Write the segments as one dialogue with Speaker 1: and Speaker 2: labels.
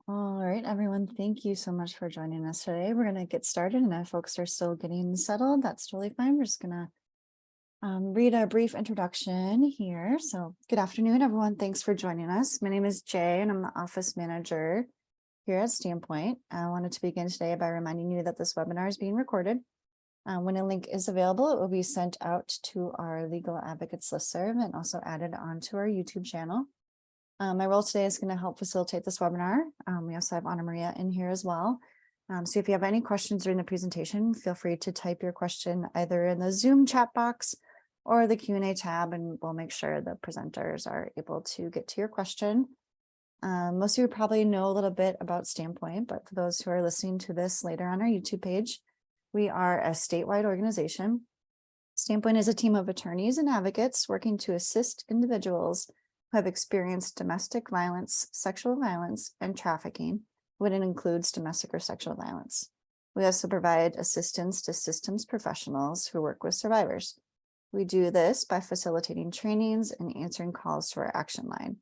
Speaker 1: All right, everyone, thank you so much for joining us today. We're going to get started, and if folks are still getting settled, that's totally fine. We're just going to read a brief introduction here. So good afternoon, everyone. Thanks for joining us. My name is Jay, and I'm the office manager here at Standpoint. I wanted to begin today by reminding you that this webinar is being recorded. When a link is available, it will be sent out to our legal advocates listserv and also added onto our YouTube channel. My role today is going to help facilitate this webinar. We also have Anna Maria in here as well. So if you have any questions during the presentation, feel free to type your question either in the Zoom chat box or the Q&A tab, and we'll make sure the presenters are able to get to your question. Most of you probably know a little bit about Standpoint, but for those who are listening to this later on our YouTube page, we are a statewide organization. Standpoint is a team of attorneys and advocates working to assist individuals who have experienced domestic violence, sexual violence, and trafficking when it includes domestic or sexual violence. We also provide assistance to systems professionals who work with survivors. We do this by facilitating trainings and answering calls to our action line.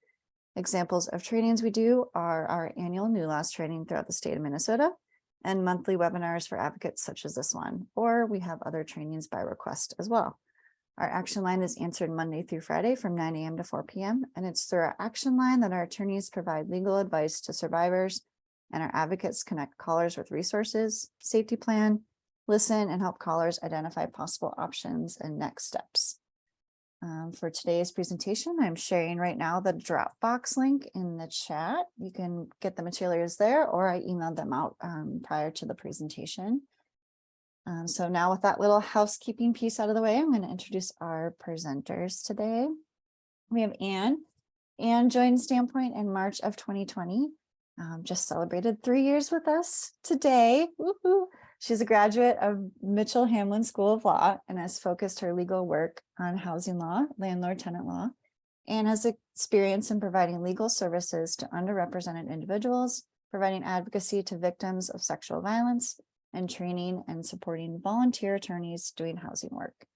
Speaker 1: Examples of trainings we do are our annual new laws training throughout the state of Minnesota and monthly webinars for advocates such as this one, or we have other trainings by request as well. Our action line is answered Monday through Friday from 9 a.m. to 4 p.m. And it's through our action line that our attorneys provide legal advice to survivors, and our advocates connect callers with resources, safety plan, listen, and help callers identify possible options and next steps. For today's presentation, I'm sharing right now the Dropbox link in the chat. You can get the materials there, or I emailed them out prior to the presentation. So now with that little housekeeping piece out of the way, I'm going to introduce our presenters today. We have Anne. Anne joined Standpoint in March of 2020. Just celebrated 3 years with us today. Woohoo! She's a graduate of Mitchell Hamlin School of Law and has focused her legal work on housing law, landlord-tenant law, and has experience in providing legal services to underrepresented individuals, providing advocacy to victims of sexual violence, and training and supporting volunteer attorneys doing housing work.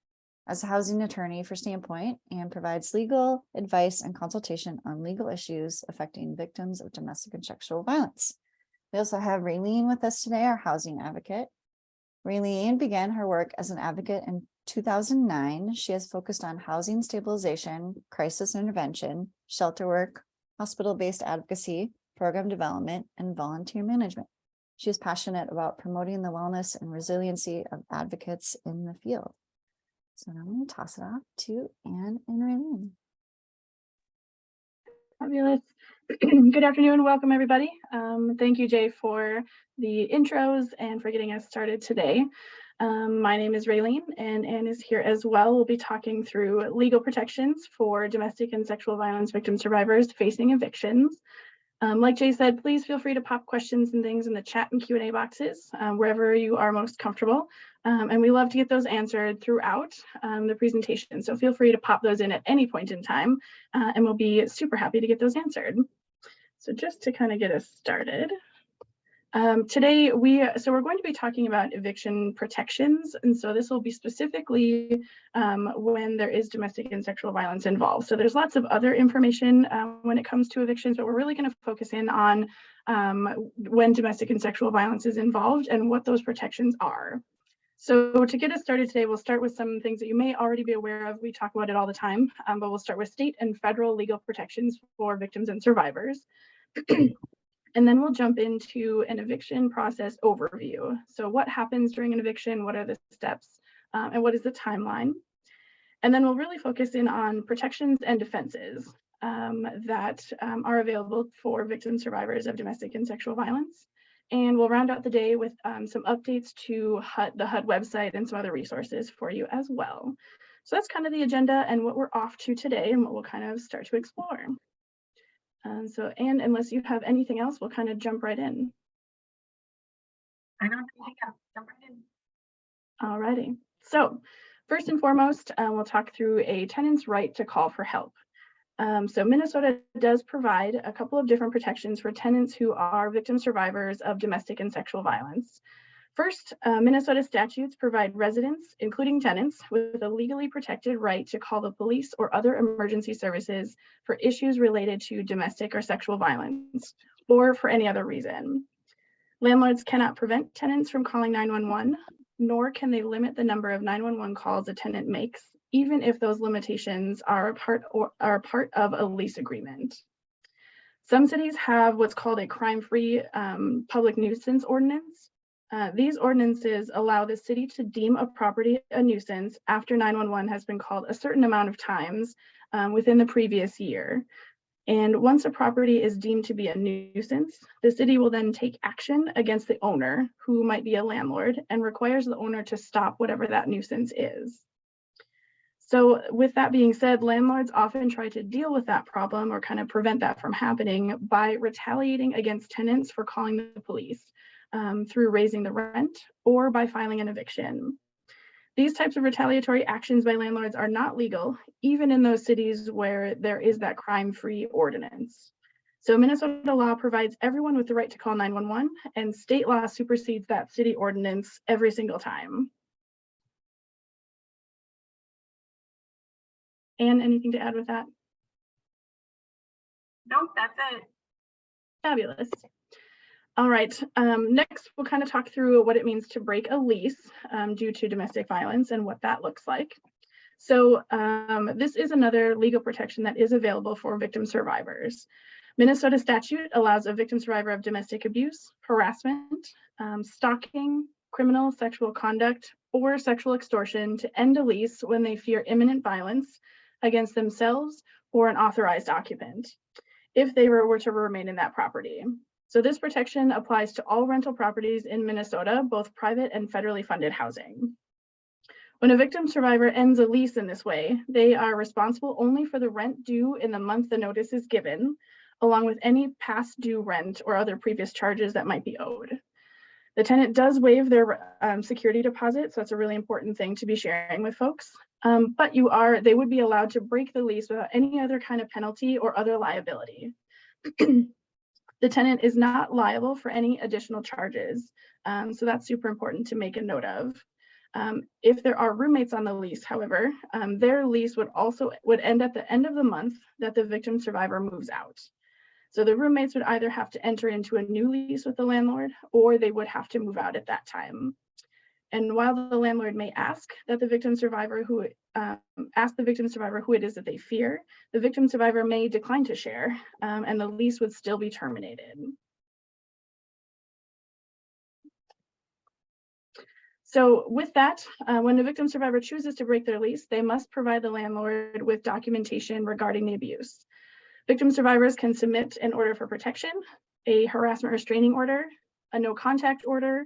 Speaker 1: As a housing attorney for Standpoint, Anne provides legal advice and consultation on legal issues affecting victims of domestic and sexual violence. We also have Raylene with us today, our housing advocate. Raylene began her work as an advocate in 2009. She has focused on housing stabilization, crisis intervention, shelter work, hospital-based advocacy, program development, and volunteer management. She is passionate about promoting the wellness and resiliency of advocates in the field. So now I'm going to toss it off to Anne and Raylene.
Speaker 2: Fabulous. Good afternoon. Welcome, everybody. Thank you, Jay, for the intros and for getting us started today. My name is Raylene, and Anne is here as well. We'll be talking through legal protections for domestic and sexual violence victim survivors facing evictions. Like Jay said, please feel free to pop questions and things in the chat and Q&A boxes, wherever you are most comfortable. And we love to get those answered throughout the presentation. So feel free to pop those in at any point in time, and we'll be super happy to get those answered. So just to kind of get us started. Today, we're going to be talking about eviction protections. And so this will be specifically when there is domestic and sexual violence involved. So there's lots of other information when it comes to evictions, but we're really going to focus in on when domestic and sexual violence is involved and what those protections are. So to get us started today, we'll start with some things that you may already be aware of. We talk about it all the time, but we'll start with state and federal legal protections for victims and survivors. And then we'll jump into an eviction process overview. So what happens during an eviction? What are the steps? And what is the timeline? And then we'll really focus in on protections and defenses that are available for victim survivors of domestic and sexual violence. And we'll round out the day with some updates to the HUD website and some other resources for you as well. So that's kind of the agenda and what we're off to today and what we'll kind of start to explore. So, Anne, unless you have anything else, we'll kind of jump right in.
Speaker 3: I don't think I'll jump right in.
Speaker 2: All righty. So first and foremost, we'll talk through a tenant's right to call for help. So Minnesota does provide a couple of different protections for tenants who are victim survivors of domestic and sexual violence. First, Minnesota statutes provide residents, including tenants, with a legally protected right to call the police or other emergency services for issues related to domestic or sexual violence, or for any other reason. Landlords cannot prevent tenants from calling 911, nor can they limit the number of 911 calls a tenant makes, even if those limitations are a part of a lease agreement. Some cities have what's called a crime-free public nuisance ordinance. These ordinances allow the city to deem a property a nuisance after 911 has been called a certain amount of times within the previous year. And once a property is deemed to be a nuisance, the city will then take action against the owner, who might be a landlord, and requires the owner to stop whatever that nuisance is. So with that being said, landlords often try to deal with that problem or kind of prevent that from happening by retaliating against tenants for calling the police through raising the rent or by filing an eviction. These types of retaliatory actions by landlords are not legal, even in those cities where there is that crime-free ordinance. So Minnesota law provides everyone with the right to call 911, and state law supersedes that city ordinance every single time. Anne, anything to add with that?
Speaker 3: Nope, that's it.
Speaker 2: Fabulous. All right, next we'll kind of talk through what it means to break a lease due to domestic violence and what that looks like. So this is another legal protection that is available for victim survivors. Minnesota statute allows a victim survivor of domestic abuse, harassment, stalking, criminal sexual conduct, or sexual extortion to end a lease when they fear imminent violence against themselves or an authorized occupant, if they were to remain in that property. So this protection applies to all rental properties in Minnesota, both private and federally funded housing. When a victim survivor ends a lease in this way, they are responsible only for the rent due in the month the notice is given, along with any past due rent or other previous charges that might be owed. The tenant does waive their security deposit, so that's a really important thing to be sharing with folks. But they would be allowed to break the lease without any other kind of penalty or other liability. The tenant is not liable for any additional charges. So that's super important to make a note of. If there are roommates on the lease, however, their lease would end at the end of the month that the victim survivor moves out. So the roommates would either have to enter into a new lease with the landlord, or they would have to move out at that time. And while the landlord may ask the victim survivor who it is that they fear, the victim survivor may decline to share, and the lease would still be terminated. So with that, when the victim survivor chooses to break their lease, they must provide the landlord with documentation regarding the abuse. Victim survivors can submit an order for protection, a harassment restraining order, a no contact order,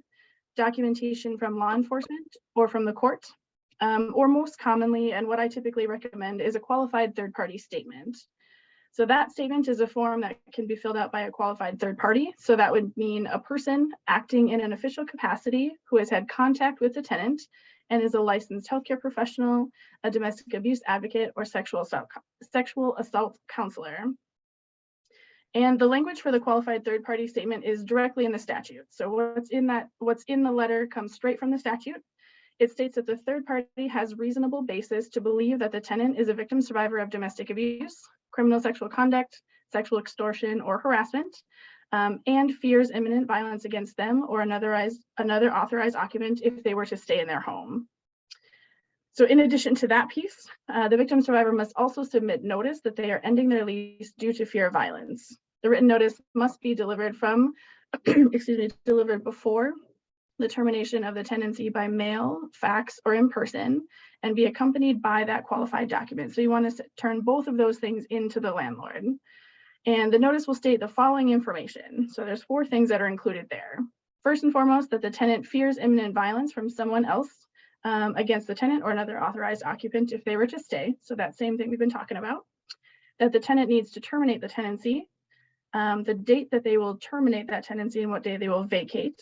Speaker 2: documentation from law enforcement or from the court, or most commonly, and what I typically recommend, is a qualified third-party statement. So that statement is a form that can be filled out by a qualified third party. So that would mean a person acting in an official capacity who has had contact with the tenant and is a licensed healthcare professional, a domestic abuse advocate, or sexual assault counselor. And the language for the qualified third-party statement is directly in the statute. So what's in the letter comes straight from the statute. It states that the third party has reasonable basis to believe that the tenant is a victim survivor of domestic abuse, criminal sexual conduct, sexual extortion, or harassment, and fears imminent violence against them or another authorized occupant if they were to stay in their home. So in addition to that piece, the victim survivor must also submit notice that they are ending their lease due to fear of violence. The written notice must be delivered delivered before the termination of the tenancy by mail, fax, or in person, and be accompanied by that qualified document. So you want to turn both of those things into the landlord. And the notice will state the following information. So there's 4 things that are included there. First and foremost, that the tenant fears imminent violence from someone else against the tenant or another authorized occupant if they were to stay. So that same thing we've been talking about. That the tenant needs to terminate the tenancy, the date that they will terminate that tenancy and what day they will vacate.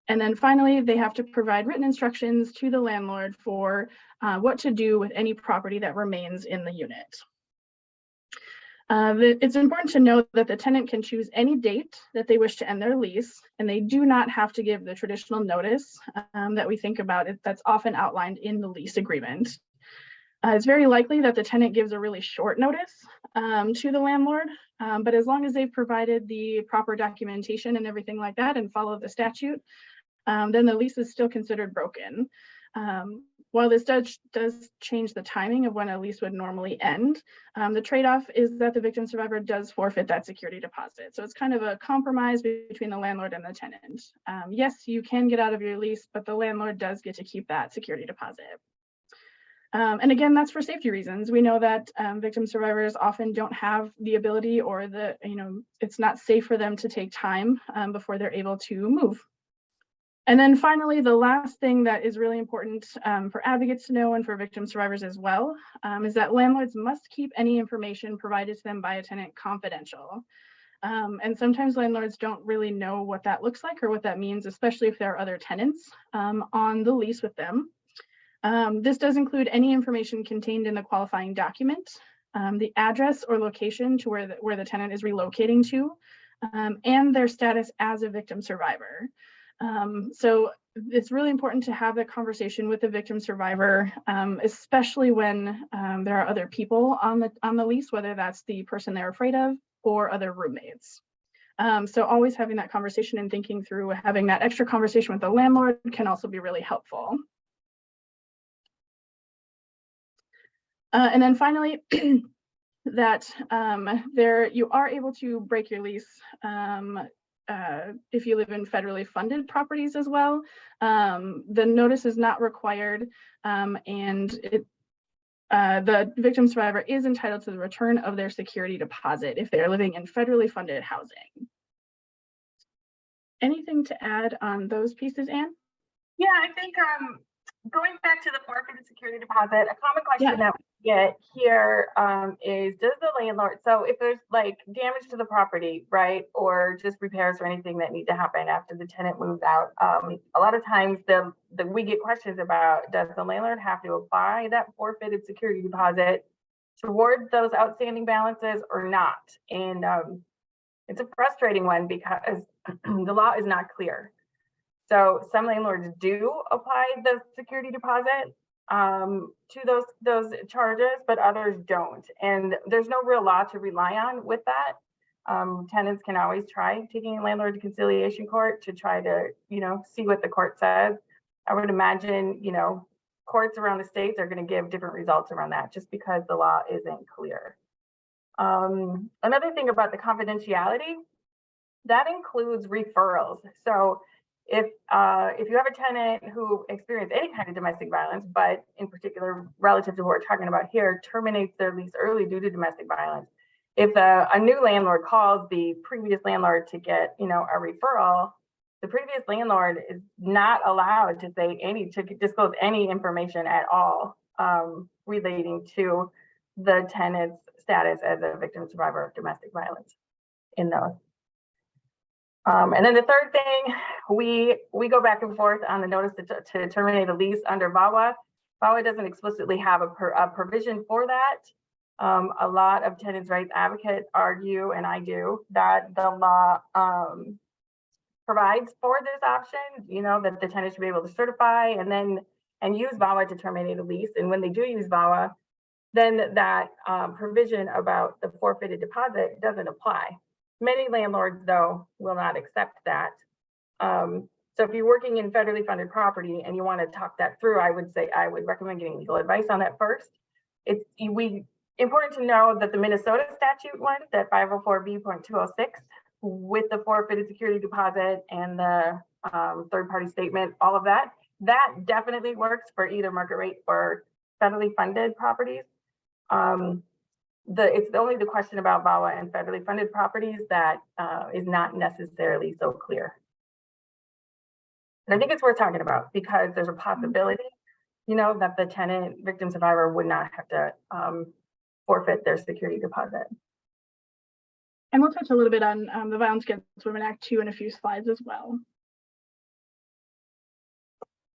Speaker 2: And then finally, they have to provide written instructions to the landlord for what to do with any property that remains in the unit. It's important to note that the tenant can choose any date that they wish to end their lease, and they do not have to give the traditional notice that we think about that's often outlined in the lease agreement. It's very likely that the tenant gives a really short notice, to the landlord. But as long as they've provided the proper documentation and everything like that and follow the statute, then the lease is still considered broken. While this does change the timing of when a lease would normally end, the trade-off is that the victim survivor does forfeit that security deposit. So it's kind of a compromise between the landlord and the tenant. Yes, you can get out of your lease, but the landlord does get to keep that security deposit. And again, that's for safety reasons. We know that victim survivors often don't have the ability, or it's not safe for them to take time before they're able to move. And then finally, the last thing that is really important for advocates to know, and for victim survivors as well, is that landlords must keep any information provided to them by a tenant confidential. And sometimes landlords don't really know what that looks like or what that means, especially if there are other tenants on the lease with them. This does include any information contained in the qualifying document, the address or location to where the tenant is relocating to, and their status as a victim survivor. So it's really important to have that conversation with the victim survivor, especially when there are other people on the lease, whether that's the person they're afraid of or other roommates. So always having that conversation and thinking through having that extra conversation with the landlord can also be really helpful. And then finally, that you are able to break your lease if you live in federally funded properties as well. The notice is not required, and the victim survivor is entitled to the return of their security deposit if they are living in federally funded housing. Anything to add on those pieces, Anne?
Speaker 3: Yeah, I think going back to the forfeited security deposit, a common question that we get here is, does the landlord, so if there's like damage to the property, right, or just repairs or anything that need to happen after the tenant moves out, a lot of times we get questions about, does the landlord have to apply that forfeited security deposit towards those outstanding balances or not? And it's a frustrating one because the law is not clear. So some landlords do apply the security deposit to those charges, but others don't. And there's no real law to rely on with that. Tenants can always try taking a landlord to conciliation court to try to, see what the court says. I would imagine, courts around the states are going to give different results around that just because the law isn't clear. Another thing about the confidentiality, that includes referrals. So if you have a tenant who experienced any kind of domestic violence, but in particular relative to what we're talking about here, terminates their lease early due to domestic violence, if a new landlord calls the previous landlord to get a referral, the previous landlord is not allowed to disclose any information at all relating to the tenant's status as a victim survivor of domestic violence in those. And then the third thing, we go back and forth on the notice to terminate a lease under VAWA. VAWA doesn't explicitly have a provision for that. A lot of tenants' rights advocates argue, and I do, that the law provides for this option, that the tenant should be able to certify and use VAWA to terminate a lease. And when they do use VAWA, then that provision about the forfeited deposit doesn't apply. Many landlords, though, will not accept that. So if you're working in federally funded property and you want to talk that through, I would recommend getting legal advice on that first. It's important to know that the Minnesota statute one, that 504B.206, with the forfeited security deposit and the third-party statement, all of that definitely works for either market rate or federally funded properties. It's only the question about VAWA and federally funded properties that is not necessarily so clear. And I think it's worth talking about because there's a possibility, that the tenant victim survivor would not have to forfeit their security deposit.
Speaker 2: And we'll touch a little bit on the Violence Against Women Act 2 in a few slides as well.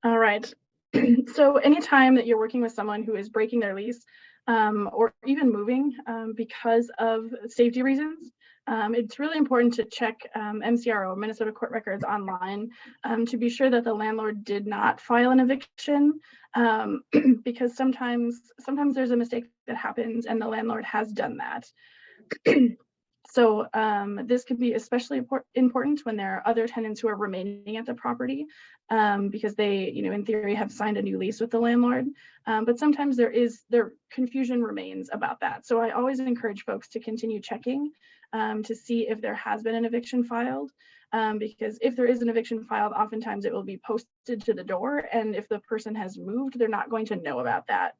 Speaker 2: All right. So anytime that you're working with someone who is breaking their lease or even moving because of safety reasons, it's really important to check MCRO, Minnesota Court Records, online to be sure that the landlord did not file an eviction, because sometimes there's a mistake that happens and the landlord has done that. So this could be especially important when there are other tenants who are remaining at the property, because they, in theory, have signed a new lease with the landlord. But sometimes their confusion remains about that. So I always encourage folks to continue checking to see if there has been an eviction filed. Because if there is an eviction filed, oftentimes it will be posted to the door, and if the person has moved, they're not going to know about that.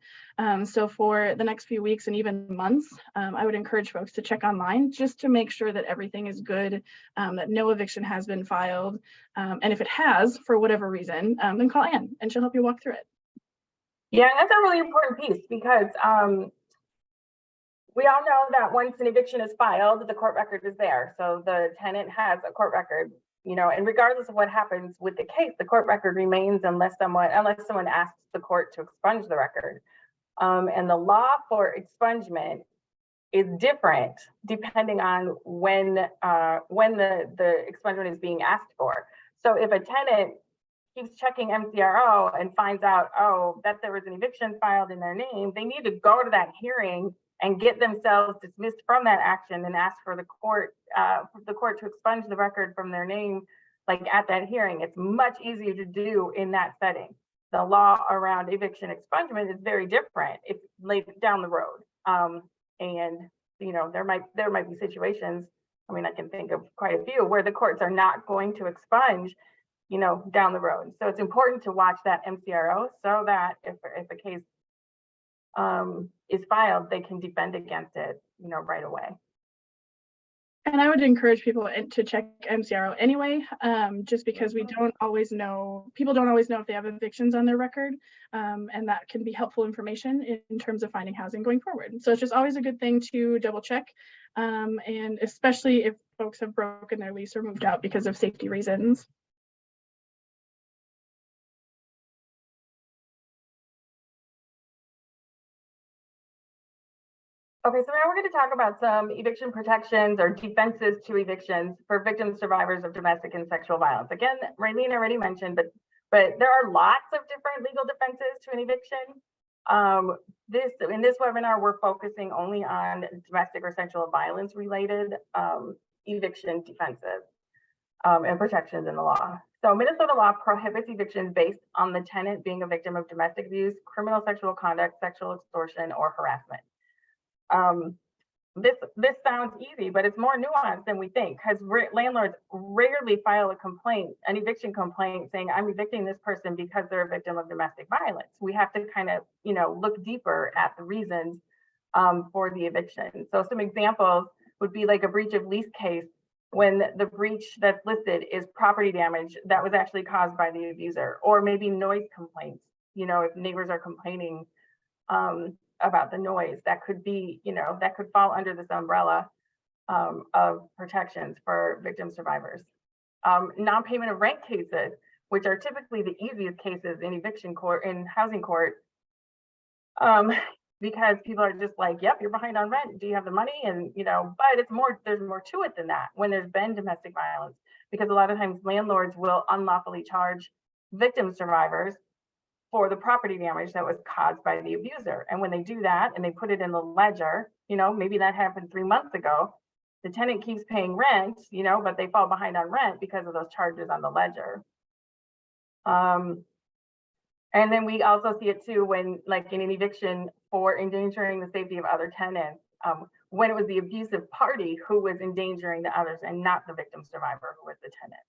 Speaker 2: So for the next few weeks and even months, I would encourage folks to check online just to make sure that everything is good, that no eviction has been filed. And if it has, for whatever reason, then call Anne and she'll help you walk through it.
Speaker 3: Yeah, that's a really important piece, because we all know that once an eviction is filed, the court record is there. So the tenant has a court record, and regardless of what happens with the case, the court record remains unless someone asks the court to expunge the record. And the law for expungement is different depending on when the expungement is being asked for. So if a tenant keeps checking MCRO and finds out, that there was an eviction filed in their name, they need to go to that hearing and get themselves dismissed from that action and ask for the court to expunge the record from their name, like at that hearing. It's much easier to do in that setting. The law around eviction expungement is very different. It's later down the road. And there might be situations, I can think of quite a few, where the courts are not going to expunge down the road. So it's important to watch that MCRO so that if a case is filed, they can defend against it, right away.
Speaker 2: And I would encourage people to check MCRO anyway, just because people don't always know if they have evictions on their record, and that can be helpful information in terms of finding housing going forward. So it's just always a good thing to double check, and especially if folks have broken their lease or moved out because of safety reasons.
Speaker 3: Okay, so now we're going to talk about some eviction protections or defenses to evictions for victims, survivors of domestic and sexual violence. Again, Raylene already mentioned, but there are lots of different legal defenses to an eviction. In this webinar, we're focusing only on domestic or sexual violence related eviction defenses and protections in the law. So Minnesota law prohibits evictions based on the tenant being a victim of domestic abuse, criminal sexual conduct, sexual extortion, or harassment. This sounds easy, but it's more nuanced than we think, because landlords rarely file an eviction complaint saying, I'm evicting this person because they're a victim of domestic violence. We have to kind of, look deeper at the reasons for the eviction. So some examples would be like a breach of lease case, when the breach that's listed is property damage that was actually caused by the abuser, or maybe noise complaints. If neighbors are complaining about the noise, that could be, that could fall under this umbrella of protections for victim survivors. Non-payment of rent cases, which are typically the easiest cases in eviction court, in housing court, because people are just like, yep, you're behind on rent. Do you have the money? And, but there's more to it than that when there's been domestic violence, because a lot of times landlords will unlawfully charge victim survivors for the property damage that was caused by the abuser. And when they do that and they put it in the ledger, maybe that happened 3 months ago, the tenant keeps paying rent, but they fall behind on rent because of those charges on the ledger. And then we also see it too when, like in an eviction for endangering the safety of other tenants, when it was the abusive party who was endangering the others and not the victim survivor who was the tenant.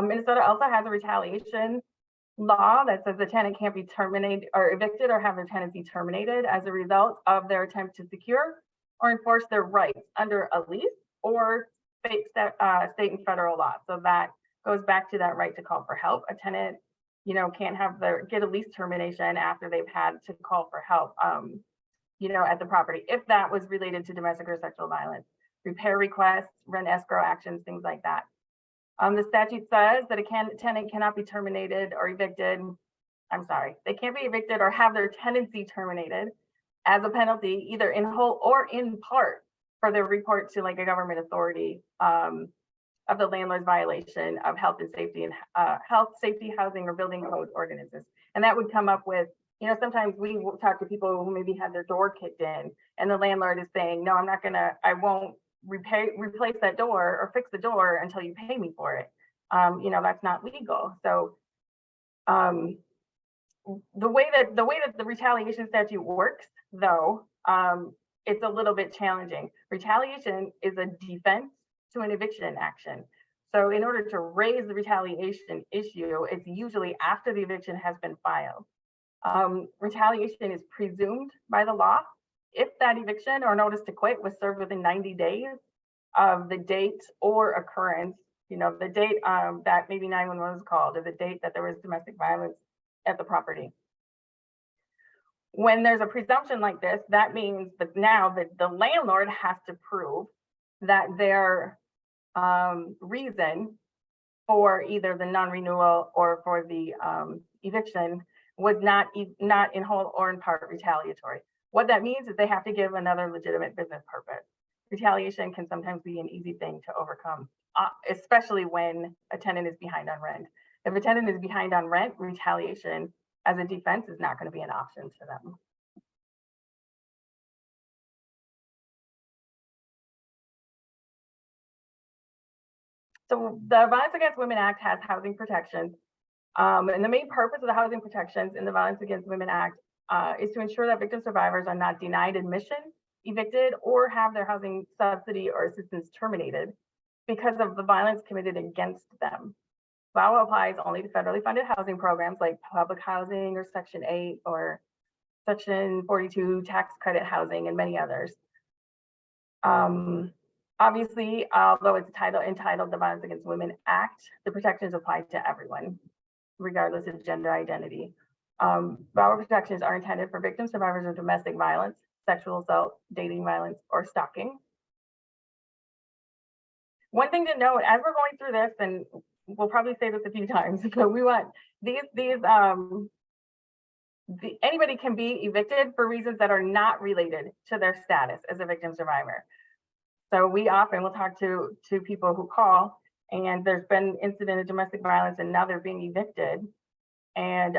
Speaker 3: Minnesota also has a retaliation law that says the tenant can't be terminated or evicted or have their tenancy terminated as a result of their attempt to secure or enforce their rights under a lease or state and federal law. So that goes back to that right to call for help. A tenant, can't get a lease termination after they've had to call for help, at the property, if that was related to domestic or sexual violence, repair requests, rent escrow actions, things like that. The statute says that a tenant cannot be terminated or evicted They can't be evicted or have their tenancy terminated as a penalty, either in whole or in part, for their report to like a government authority of the landlord's violation of health and safety and health, safety, housing, or building code ordinances. And that would come up with, you know, sometimes we will talk to people who maybe had their door kicked in and the landlord is saying, no, I won't replace that door or fix the door until you pay me for it. You know, that's not legal. So the way that the retaliation statute works, though, it's a little bit challenging. Retaliation is a defense to an eviction action. So in order to raise the retaliation issue, it's usually after the eviction has been filed. Retaliation is presumed by the law if that eviction or notice to quit was served within 90 days of the date or occurrence, you know, the date that maybe 911 was called, or the date that there was domestic violence at the property. When there's a presumption like this, that means that now that the landlord has to prove that their reason for either the non-renewal or for the eviction was not in whole or in part retaliatory. What that means is they have to give another legitimate business purpose. Retaliation can sometimes be an easy thing to overcome, especially when a tenant is behind on rent. If a tenant is behind on rent, retaliation as a defense is not going to be an option to them. So the Violence Against Women Act has housing protections. And the main purpose of the housing protections in the Violence Against Women Act is to ensure that victim survivors are not denied admission, evicted, or have their housing subsidy or assistance terminated because of the violence committed against them. VAWA applies only to federally funded housing programs like public housing or Section 8 or Section 42 tax credit housing and many others. Obviously, although it's entitled the Violence Against Women Act, the protections apply to everyone, regardless of gender identity. VAWA protections are intended for victim survivors of domestic violence, sexual assault, dating violence, or stalking. One thing to note, as we're going through this, and we'll probably say this a few times, but we want anybody can be evicted for reasons that are not related to their status as a victim survivor. So we often will talk to people who call and there's been an incident of domestic violence and now they're being evicted. And,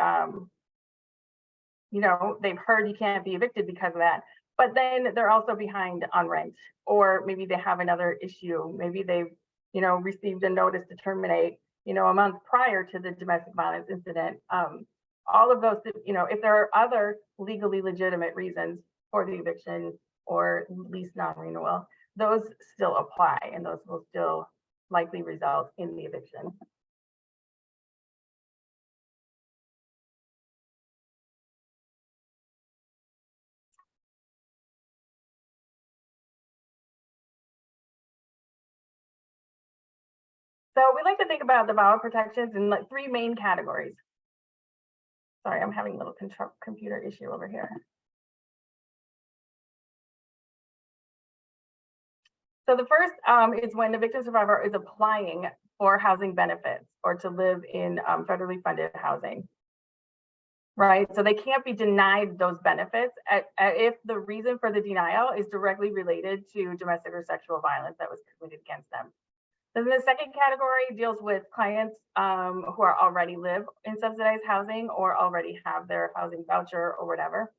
Speaker 3: you know, they've heard you can't be evicted because of that, but then they're also behind on rent, or maybe they have another issue. Maybe they've, you know, received a notice to terminate, you know, a month prior to the domestic violence incident. All of those, you know, if there are other legally legitimate reasons for the eviction or lease non-renewal, those still apply and those will still likely result in the eviction. So we like to think about the VAWA protections in like 3 main categories. Sorry, I'm having a little computer issue over here. So the first is when the victim survivor is applying for housing benefits or to live in federally funded housing, right? So they can't be denied those benefits if the reason for the denial is directly related to domestic or sexual violence that was committed against them. Then the second category deals with clients who are already live in subsidized housing or already have their housing voucher or whatever.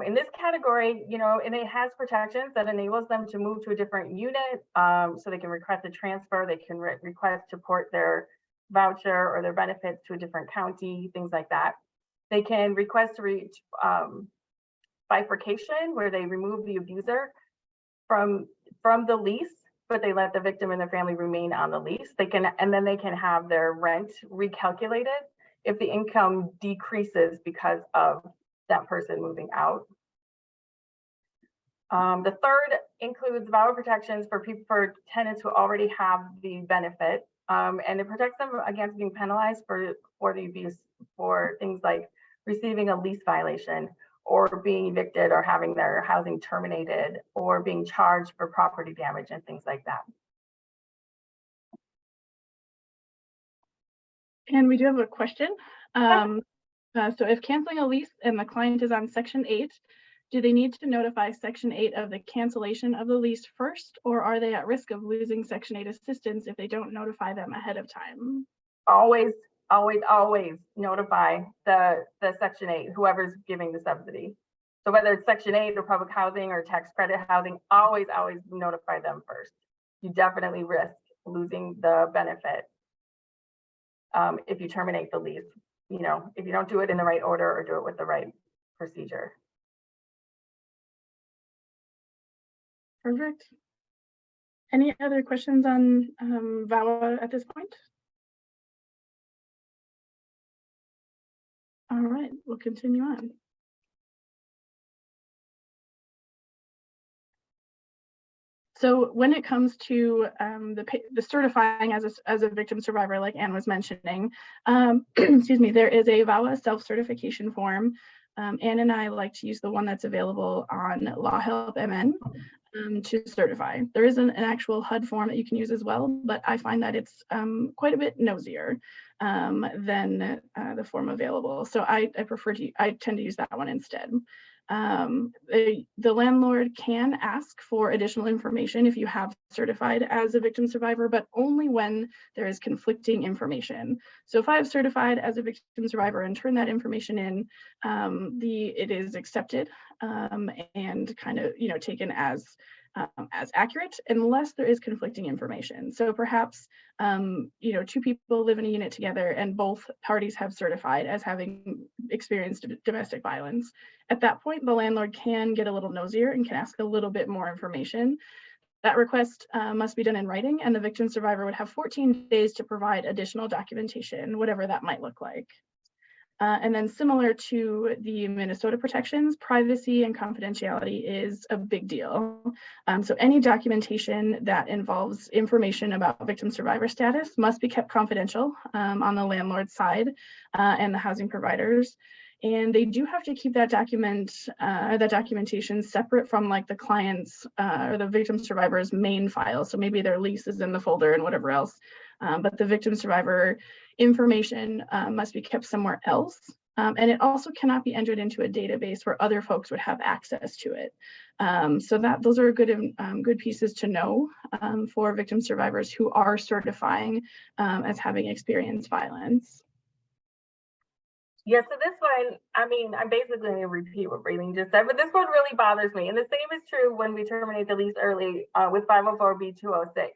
Speaker 3: In this category, you know, and it has protections that enables them to move to a different unit. So they can request a transfer, they can request to port their voucher or their benefits to a different county, things like that. They can request to reach bifurcation, where they remove the abuser from the lease, but they let the victim and their family remain on the lease. They can, and then they can have their rent recalculated if the income decreases because of that person moving out. The third includes VAWA protections for tenants who already have the benefit, and it protects them against being penalized for the abuse for things like receiving a lease violation or being evicted or having their housing terminated or being charged for property damage and things like that.
Speaker 2: And we do have a question. So if canceling a lease and the client is on Section 8, do they need to notify Section 8 of the cancellation of the lease first, or are they at risk of losing Section 8 assistance if they don't notify them ahead of time?
Speaker 3: Always notify the Section 8, whoever's giving the subsidy. So whether it's Section 8 or public housing or tax credit housing, always notify them first. You definitely risk losing the benefit if you terminate the lease, if you don't do it in the right order or do it with the right procedure.
Speaker 2: Perfect. Any other questions on VAWA at this point? All right, we'll continue on. So when it comes to the certifying as a victim survivor, like Anne was mentioning, excuse me, there is a VAWA self-certification form. Anne and I like to use the one that's available on Law Help MN to certify. There is an actual HUD form that you can use as well, but I find that it's quite a bit nosier than the form available. So I tend to use that one instead. The landlord can ask for additional information if you have certified as a victim survivor, but only when there is conflicting information. So if I have certified as a victim survivor and turn that information in, it is accepted and kind of taken as accurate unless there is conflicting information. So perhaps two people live in a unit together and both parties have certified as having experienced domestic violence. At that point, the landlord can get a little nosier and can ask a little bit more information. That request must be done in writing, and the victim survivor would have 14 days to provide additional documentation, whatever that might look like. And then similar to the Minnesota protections, privacy and confidentiality is a big deal. So any documentation that involves information about victim survivor status must be kept confidential on the landlord's side and the housing providers. And they do have to keep that documentation separate from like the client's or the victim survivor's main file. So maybe their lease is in the folder and whatever else, but the victim survivor information must be kept somewhere else. And it also cannot be entered into a database where other folks would have access to it. So those are good pieces to know for victim survivors who are certifying as having experienced violence.
Speaker 3: Yeah, so this one, I'm basically going to repeat what Raylene just said, but this one really bothers me. And the same is true when we terminate the lease early with 504B206.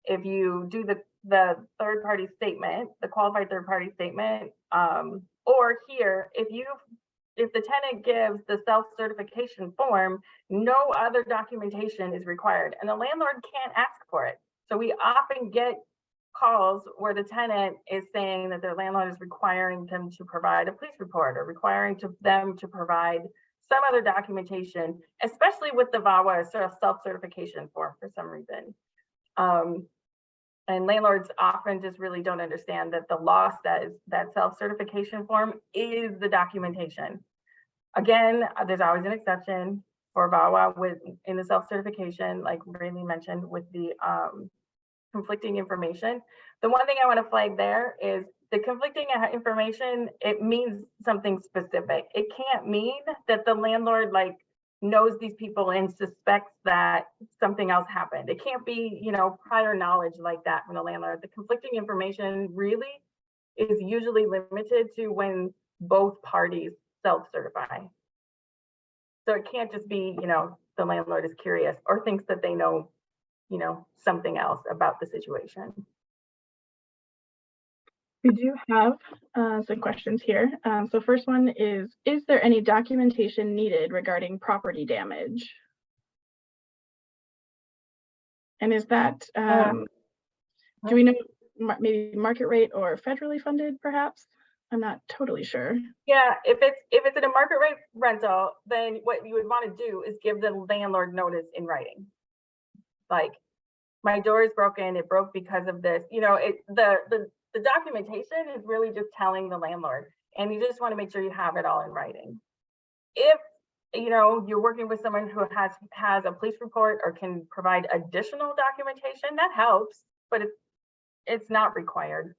Speaker 3: If you do the third-party statement, the qualified third-party statement, or here, if the tenant gives the self-certification form, no other documentation is required, and the landlord can't ask for it. So we often get calls where the tenant is saying that their landlord is requiring them to provide a police report or requiring them to provide some other documentation, especially with the VAWA self-certification form for some reason. And landlords often just really don't understand that the law says that self-certification form is the documentation. Again, there's always an exception for VAWA in the self-certification, like Raylene mentioned, with the conflicting information. The one thing I want to flag there is the conflicting information, it means something specific. It can't mean that the landlord knows these people and suspects that something else happened. It can't be, prior knowledge like that from the landlord. The conflicting information really is usually limited to when both parties self-certify. So it can't just be, the landlord is curious or thinks that they know, something else about the situation.
Speaker 2: We do have some questions here. So first one is there any documentation needed regarding property damage? And is that, do we know maybe market rate or federally funded perhaps? I'm not totally sure.
Speaker 3: Yeah, if it's in a market rate rental, then what you would want to do is give the landlord notice in writing. Like, my door is broken, it broke because of this. The documentation is really just telling the landlord, and you just want to make sure you have it all in writing. If you're working with someone who has a police report or can provide additional documentation, that helps, but it's not required.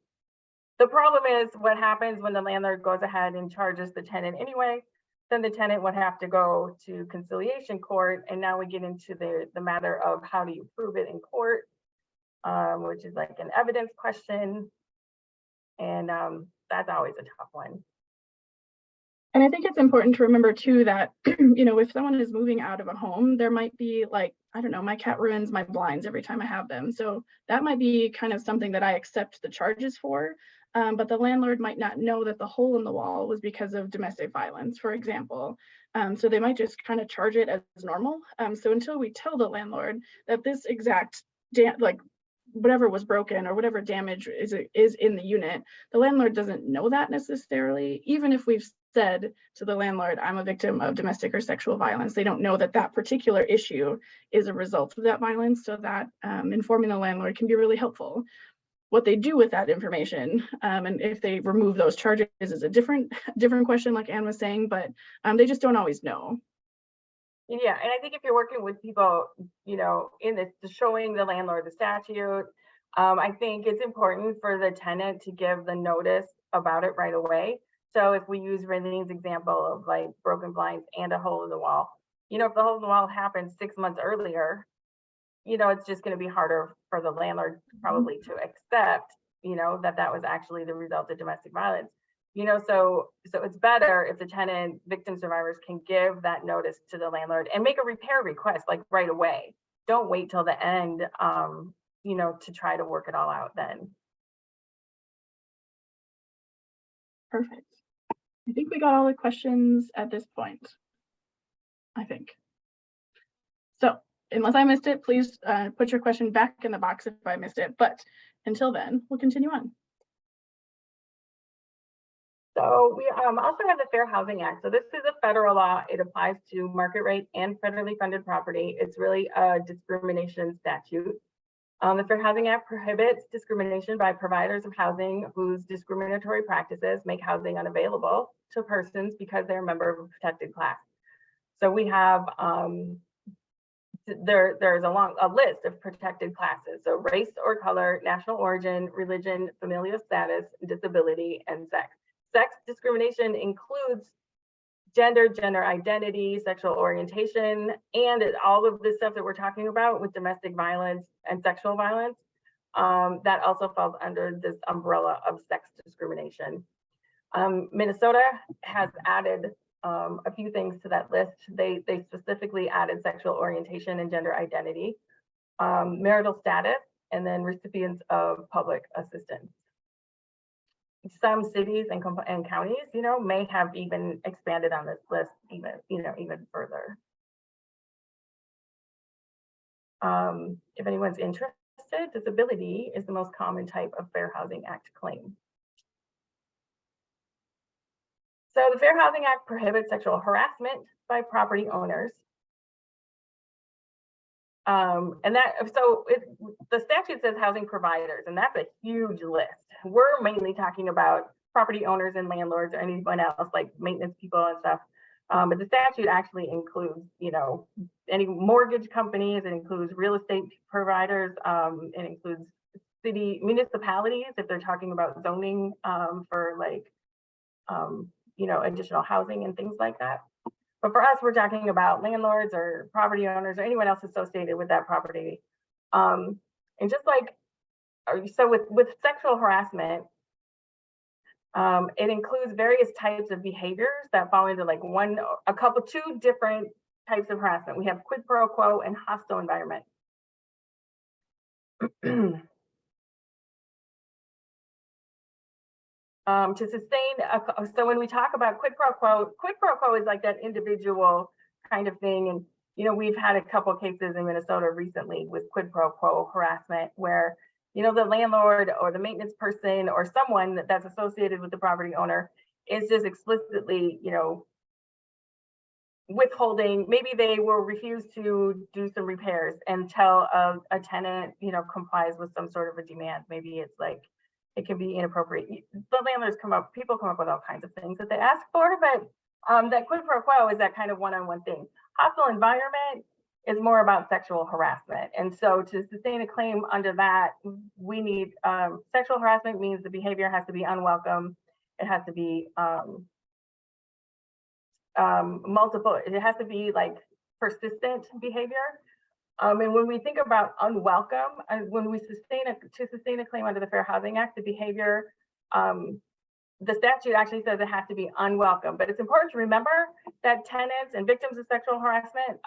Speaker 3: The problem is what happens when the landlord goes ahead and charges the tenant anyway, then the tenant would have to go to conciliation court. And now we get into the matter of how do you prove it in court, which is like an evidence question. And that's always a tough one.
Speaker 2: And I think it's important to remember too that, you know, if someone is moving out of a home, there might be like, I don't know, my cat ruins my blinds every time I have them. So that might be kind of something that I accept the charges for. But the landlord might not know that the hole in the wall was because of domestic violence, for example. So they might just kind of charge it as normal. So until we tell the landlord that this exact like whatever was broken or whatever damage is in the unit, the landlord doesn't know that necessarily. Even if we've said to the landlord, I'm a victim of domestic or sexual violence, they don't know that that particular issue is a result of that violence. So that informing the landlord can be really helpful. What they do with that information, and if they remove those charges is a different question, like Anne was saying, but they just don't always know.
Speaker 3: Yeah, and I think if you're working with people, you know, in this, showing the landlord the statute, I think it's important for the tenant to give the notice about it right away. So if we use Raylene's example of like broken blinds and a hole in the wall, you know, if the hole in the wall happened 6 months earlier, you know, it's just going to be harder for the landlord probably to accept, you know, that that was actually the result of domestic violence. You know, so it's better if the tenant victim survivors can give that notice to the landlord and make a repair request like right away. Don't wait till the end, you know, to try to work it all out then.
Speaker 2: Perfect. I think we got all the questions at this point, I think. So unless I missed it, please put your question back in the box if I missed it. But until then, we'll continue on.
Speaker 3: So we also have the Fair Housing Act. So this is a federal law. It applies to market rate and federally funded property. It's really a discrimination statute. The Fair Housing Act prohibits discrimination by providers of housing whose discriminatory practices make housing unavailable to persons because they're a member of a protected class. So we have there's a list of protected classes. So race or color, national origin, religion, familial status, disability, and sex. Sex discrimination includes gender identity, sexual orientation, and all of this stuff that we're talking about with domestic violence and sexual violence. That also falls under this umbrella of sex discrimination. Minnesota has added a few things to that list. They specifically added sexual orientation and gender identity, marital status, and then recipients of public assistance. Some cities and counties, you know, may have even expanded on this list even further. If anyone's interested, disability is the most common type of Fair Housing Act claim. So the Fair Housing Act prohibits sexual harassment by property owners. The statute says housing providers, and that's a huge list. We're mainly talking about property owners and landlords or anyone else like maintenance people and stuff. But the statute actually includes, you know, any mortgage companies, it includes real estate providers, it includes municipalities if they're talking about zoning for like, you know, additional housing and things like that. But for us, we're talking about landlords or property owners or anyone else associated with that property. And just like, so with sexual harassment, it includes various types of behaviors that fall into like two different types of harassment. We have quid pro quo and hostile environment. To sustain, so when we talk about quid pro quo is like that individual kind of thing. And, you know, we've had a couple of cases in Minnesota recently with quid pro quo harassment where, you know, the landlord or the maintenance person or someone that's associated with the property owner is just explicitly, you know, withholding, maybe they will refuse to do some repairs until a tenant, you know, complies with some sort of a demand. Maybe it's like, it can be inappropriate. The landlords people come up with all kinds of things that they ask for, but that quid pro quo is that kind of one-on-one thing. Hostile environment is more about sexual harassment. And so to sustain a claim under that, we need sexual harassment means the behavior has to be unwelcome. It has to be multiple, it has to be like persistent behavior. And when we think about unwelcome, and when we sustain a claim under the Fair Housing Act, the behavior, the statute actually says it has to be unwelcome. But it's important to remember that tenants and victims of sexual harassment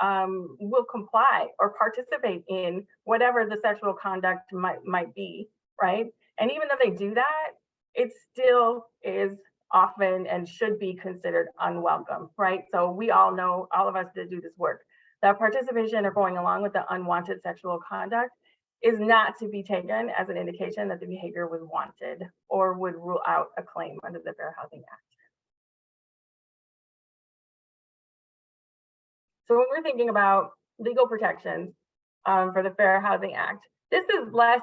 Speaker 3: will comply or participate in whatever the sexual conduct might be, right? And even though they do that, it still is often and should be considered unwelcome, right? So we all know, all of us that do this work, that participation or going along with the unwanted sexual conduct is not to be taken as an indication that the behavior was wanted or would rule out a claim under the Fair Housing Act. So when we're thinking about legal protections for the Fair Housing Act, this is less,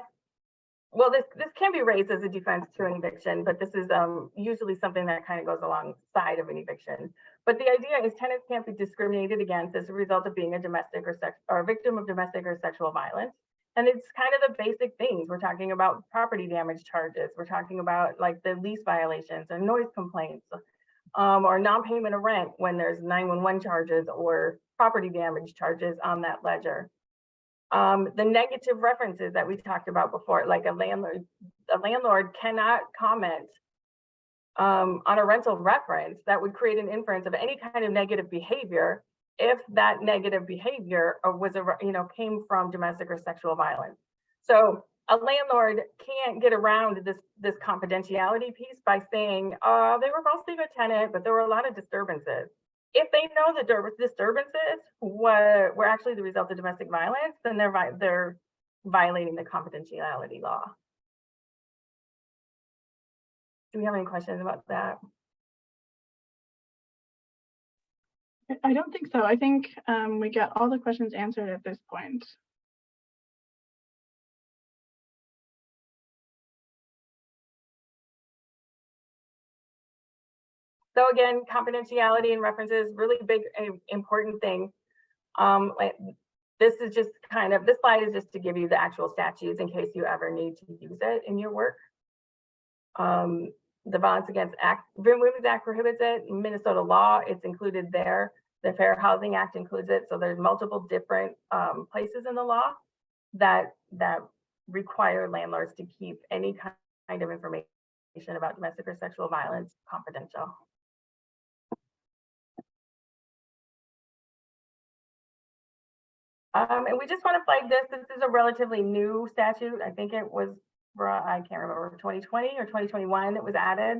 Speaker 3: well, this can be raised as a defense to an eviction, but this is usually something that kind of goes alongside of an eviction. But the idea is tenants can't be discriminated against as a result of being a domestic or a victim of domestic or sexual violence. And it's kind of the basic things. We're talking about property damage charges. We're talking about like the lease violations and noise complaints, or non-payment of rent when there's 911 charges or property damage charges on that ledger. The negative references that we talked about before, like a landlord cannot comment on a rental reference that would create an inference of any kind of negative behavior if that negative behavior came from domestic or sexual violence. So a landlord can't get around this confidentiality piece by saying, they were mostly a tenant, but there were a lot of disturbances. If they know that disturbances were actually the result of domestic violence, then they're violating the confidentiality law. Do we have any questions about that?
Speaker 2: I don't think so. I think we got all the questions answered at this point.
Speaker 3: So again, confidentiality and references, really big, important thing. This is just this slide is just to give you the actual statutes in case you ever need to use it in your work. The Violence Against Women's Act prohibits it. Minnesota law, it's included there. The Fair Housing Act includes it. So there's multiple different places in the law that require landlords to keep any kind of information about domestic or sexual violence confidential. And we just want to flag this. This is a relatively new statute. I think it was, I can't remember, 2020 or 2021 it was added,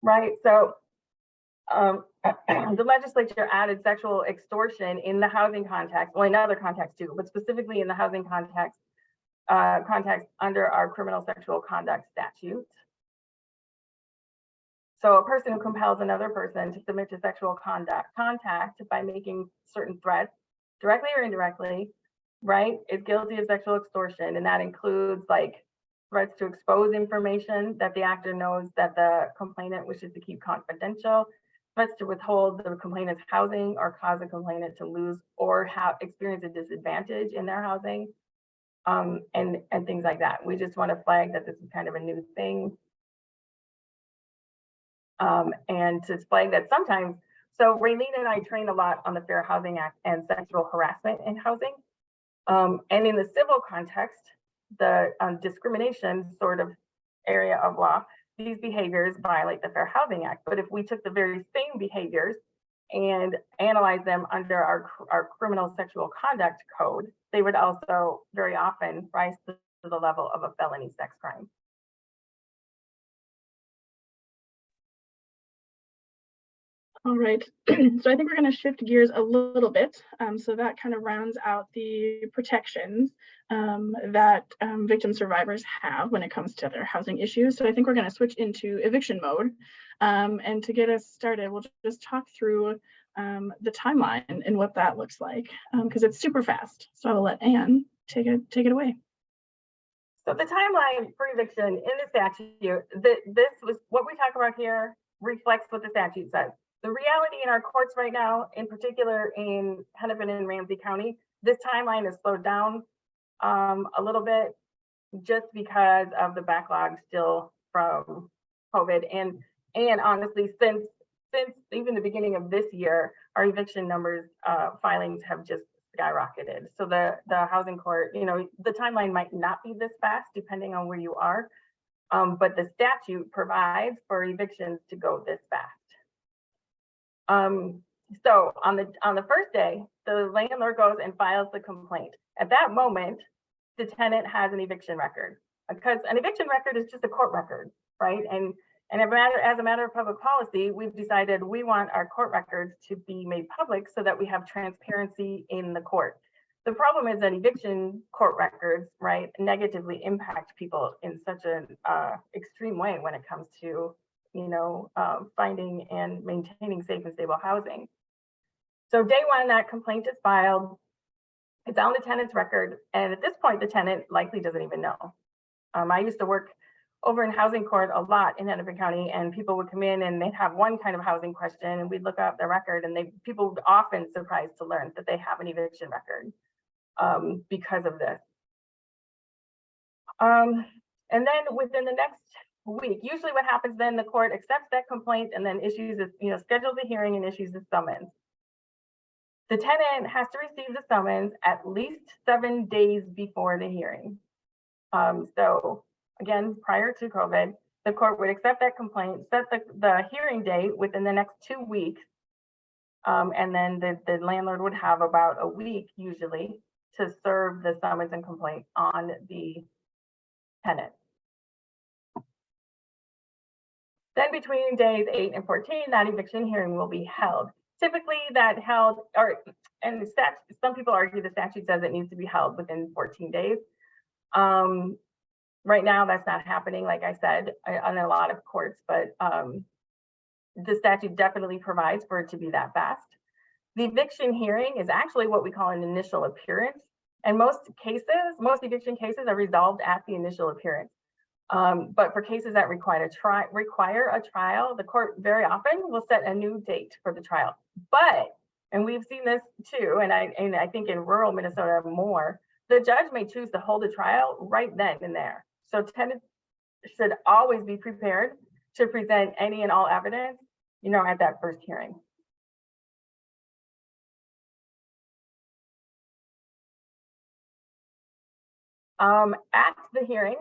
Speaker 3: right? So the legislature added sexual extortion in the housing context, well, in other contexts too, but specifically in the housing context under our criminal sexual conduct statute. So a person who compels another person to submit to sexual contact by making certain threats, directly or indirectly, right, is guilty of sexual extortion. And that includes like threats to expose information that the actor knows that the complainant wishes to keep confidential, threats to withhold the complainant's housing or cause the complainant to lose or experience a disadvantage in their housing, and things like that. We just want to flag that this is kind of a new thing. And to flag that sometimes, so Raylene and I train a lot on the Fair Housing Act and sexual harassment in housing. And in the civil context, the discrimination sort of area of law, these behaviors violate the Fair Housing Act. But if we took the very same behaviors and analyzed them under our criminal sexual conduct code, they would also very often rise to the level of a felony sex crime.
Speaker 2: All right, so I think we're going to shift gears a little bit. So that kind of rounds out the protections that victim survivors have when it comes to their housing issues. So I think we're going to switch into eviction mode. And to get us started, we'll just talk through the timeline and what that looks like, because it's super fast. So I'll let Anne take it away.
Speaker 3: So the timeline for eviction in the statute, this was what we talk about here reflects what the statute says. The reality in our courts right now, in particular in Hennepin and Ramsey County, this timeline is slowed down a little bit just because of the backlog still from COVID. And honestly, since even the beginning of this year, our eviction numbers filings have just skyrocketed. So the housing court, the timeline might not be this fast depending on where you are, but the statute provides for evictions to go this fast. So on the first day, the landlord goes and files the complaint. At that moment, the tenant has an eviction record, because an eviction record is just a court record, right? And as a matter of public policy, we've decided we want our court records to be made public so that we have transparency in the court. The problem is that eviction court records, right, negatively impact people in such an extreme way when it comes to, finding and maintaining safe and stable housing. So day one, that complaint is filed. It's on the tenant's record, and at this point, the tenant likely doesn't even know. I used to work over in housing court a lot in Hennepin County, and people would come in and they'd have one kind of housing question, and we'd look up their record, and people would often surprised to learn that they have an eviction record because of this. And then within the next week, usually what happens then, the court accepts that complaint and then issues a, schedules a hearing and issues a summons. The tenant has to receive the summons at least 7 days before the hearing. So again, prior to COVID, the court would accept that complaint, set the hearing date within the next 2 weeks, and then the landlord would have about a week usually to serve the summons and complaint on the tenant. Then between days 8 and 14, that eviction hearing will be held. Typically that held, and some people argue the statute says it needs to be held within 14 days. Right now that's not happening, like I said, on a lot of courts, but the statute definitely provides for it to be that fast. The eviction hearing is actually what we call an initial appearance. And most eviction cases are resolved at the initial appearance. But for cases that require a trial, the court very often will set a new date for the trial. But, and we've seen this too, and I think in rural Minnesota more, the judge may choose to hold a trial right then and there. So tenants should always be prepared to present any and all evidence, at that first hearing. At the hearing,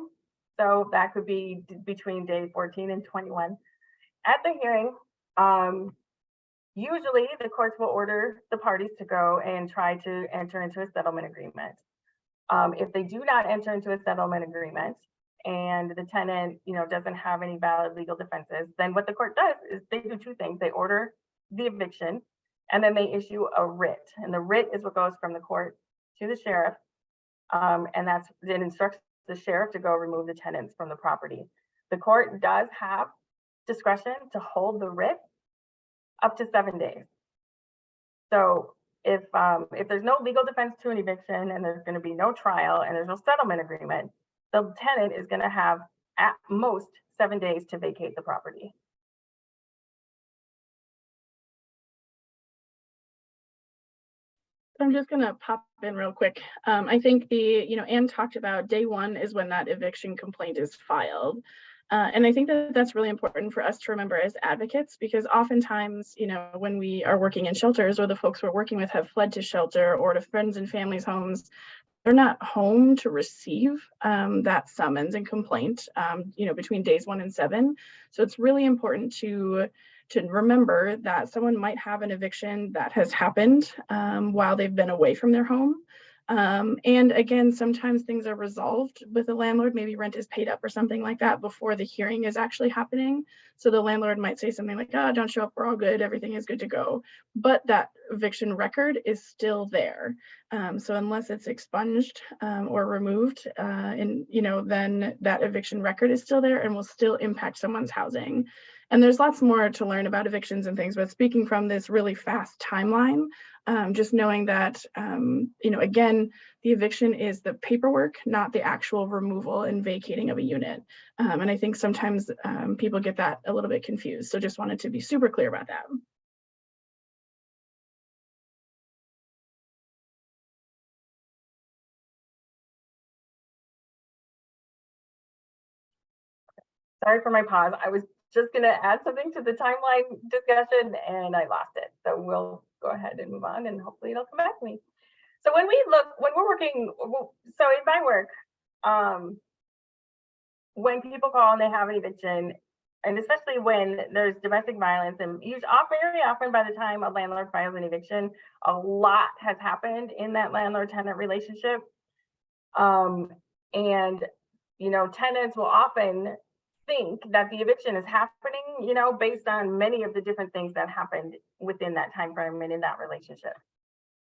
Speaker 3: so that could be between day 14 and 21. At the hearing, usually the courts will order the parties to go and try to enter into a settlement agreement. If they do not enter into a settlement agreement and the tenant, doesn't have any valid legal defenses, then what the court does is they do two things. They order the eviction and then they issue a writ. And the writ is what goes from the court to the sheriff. And it instructs the sheriff to go remove the tenants from the property. The court does have discretion to hold the writ up to 7 days. So if there's no legal defense to an eviction and there's going to be no trial and there's no settlement agreement, the tenant is going to have at most 7 days to vacate the property.
Speaker 2: I'm just going to pop in real quick. I think Anne talked about day one is when that eviction complaint is filed. And I think that's really important for us to remember as advocates, because oftentimes, when we are working in shelters or the folks we're working with have fled to shelter or to friends and families' homes, they're not home to receive that summons and complaint, between days 1 and 7. So it's really important to remember that someone might have an eviction that has happened while they've been away from their home. And again, sometimes things are resolved with the landlord, maybe rent is paid up or something like that before the hearing is actually happening. So the landlord might say something like, oh, don't show up, we're all good, everything is good to go. But that eviction record is still there. So unless it's expunged or removed, then that eviction record is still there and will still impact someone's housing. And there's lots more to learn about evictions and things, but speaking from this really fast timeline, just knowing that, again, the eviction is the paperwork, not the actual removal and vacating of a unit. And I think sometimes people get that a little bit confused. So just wanted to be super clear about that.
Speaker 3: Sorry for my pause. I was just going to add something to the timeline discussion and I lost it. So we'll go ahead and move on and hopefully it'll come back to me. So when we're working, so in my work, when people call and they have an eviction, and especially when there's domestic violence, and very often by the time a landlord files an eviction, a lot has happened in that landlord-tenant relationship. And, you know, tenants will often think that the eviction is happening, you know, based on many of the different things that happened within that time frame and in that relationship.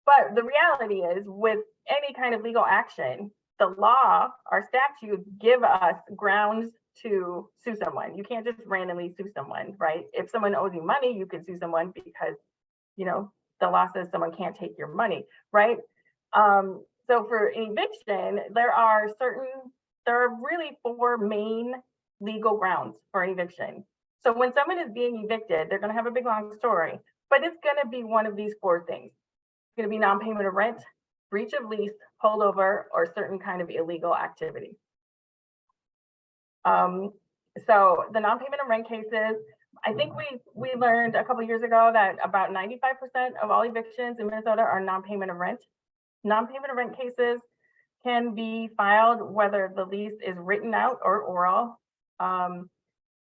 Speaker 3: But the reality is, with any kind of legal action, the law, our statutes give us grounds to sue someone. You can't just randomly sue someone, right? If someone owes you money, you can sue someone because, you know, the law says someone can't take your money, right? So for eviction, there are really 4 main legal grounds for an eviction. So when someone is being evicted, they're going to have a big long story, but it's going to be one of these 4 things. It's going to be non-payment of rent, breach of lease, holdover, or certain kind of illegal activity. So the non-payment of rent cases, I think we learned a couple of years ago that about 95% of all evictions in Minnesota are non-payment of rent. Non-payment of rent cases can be filed whether the lease is written out or oral.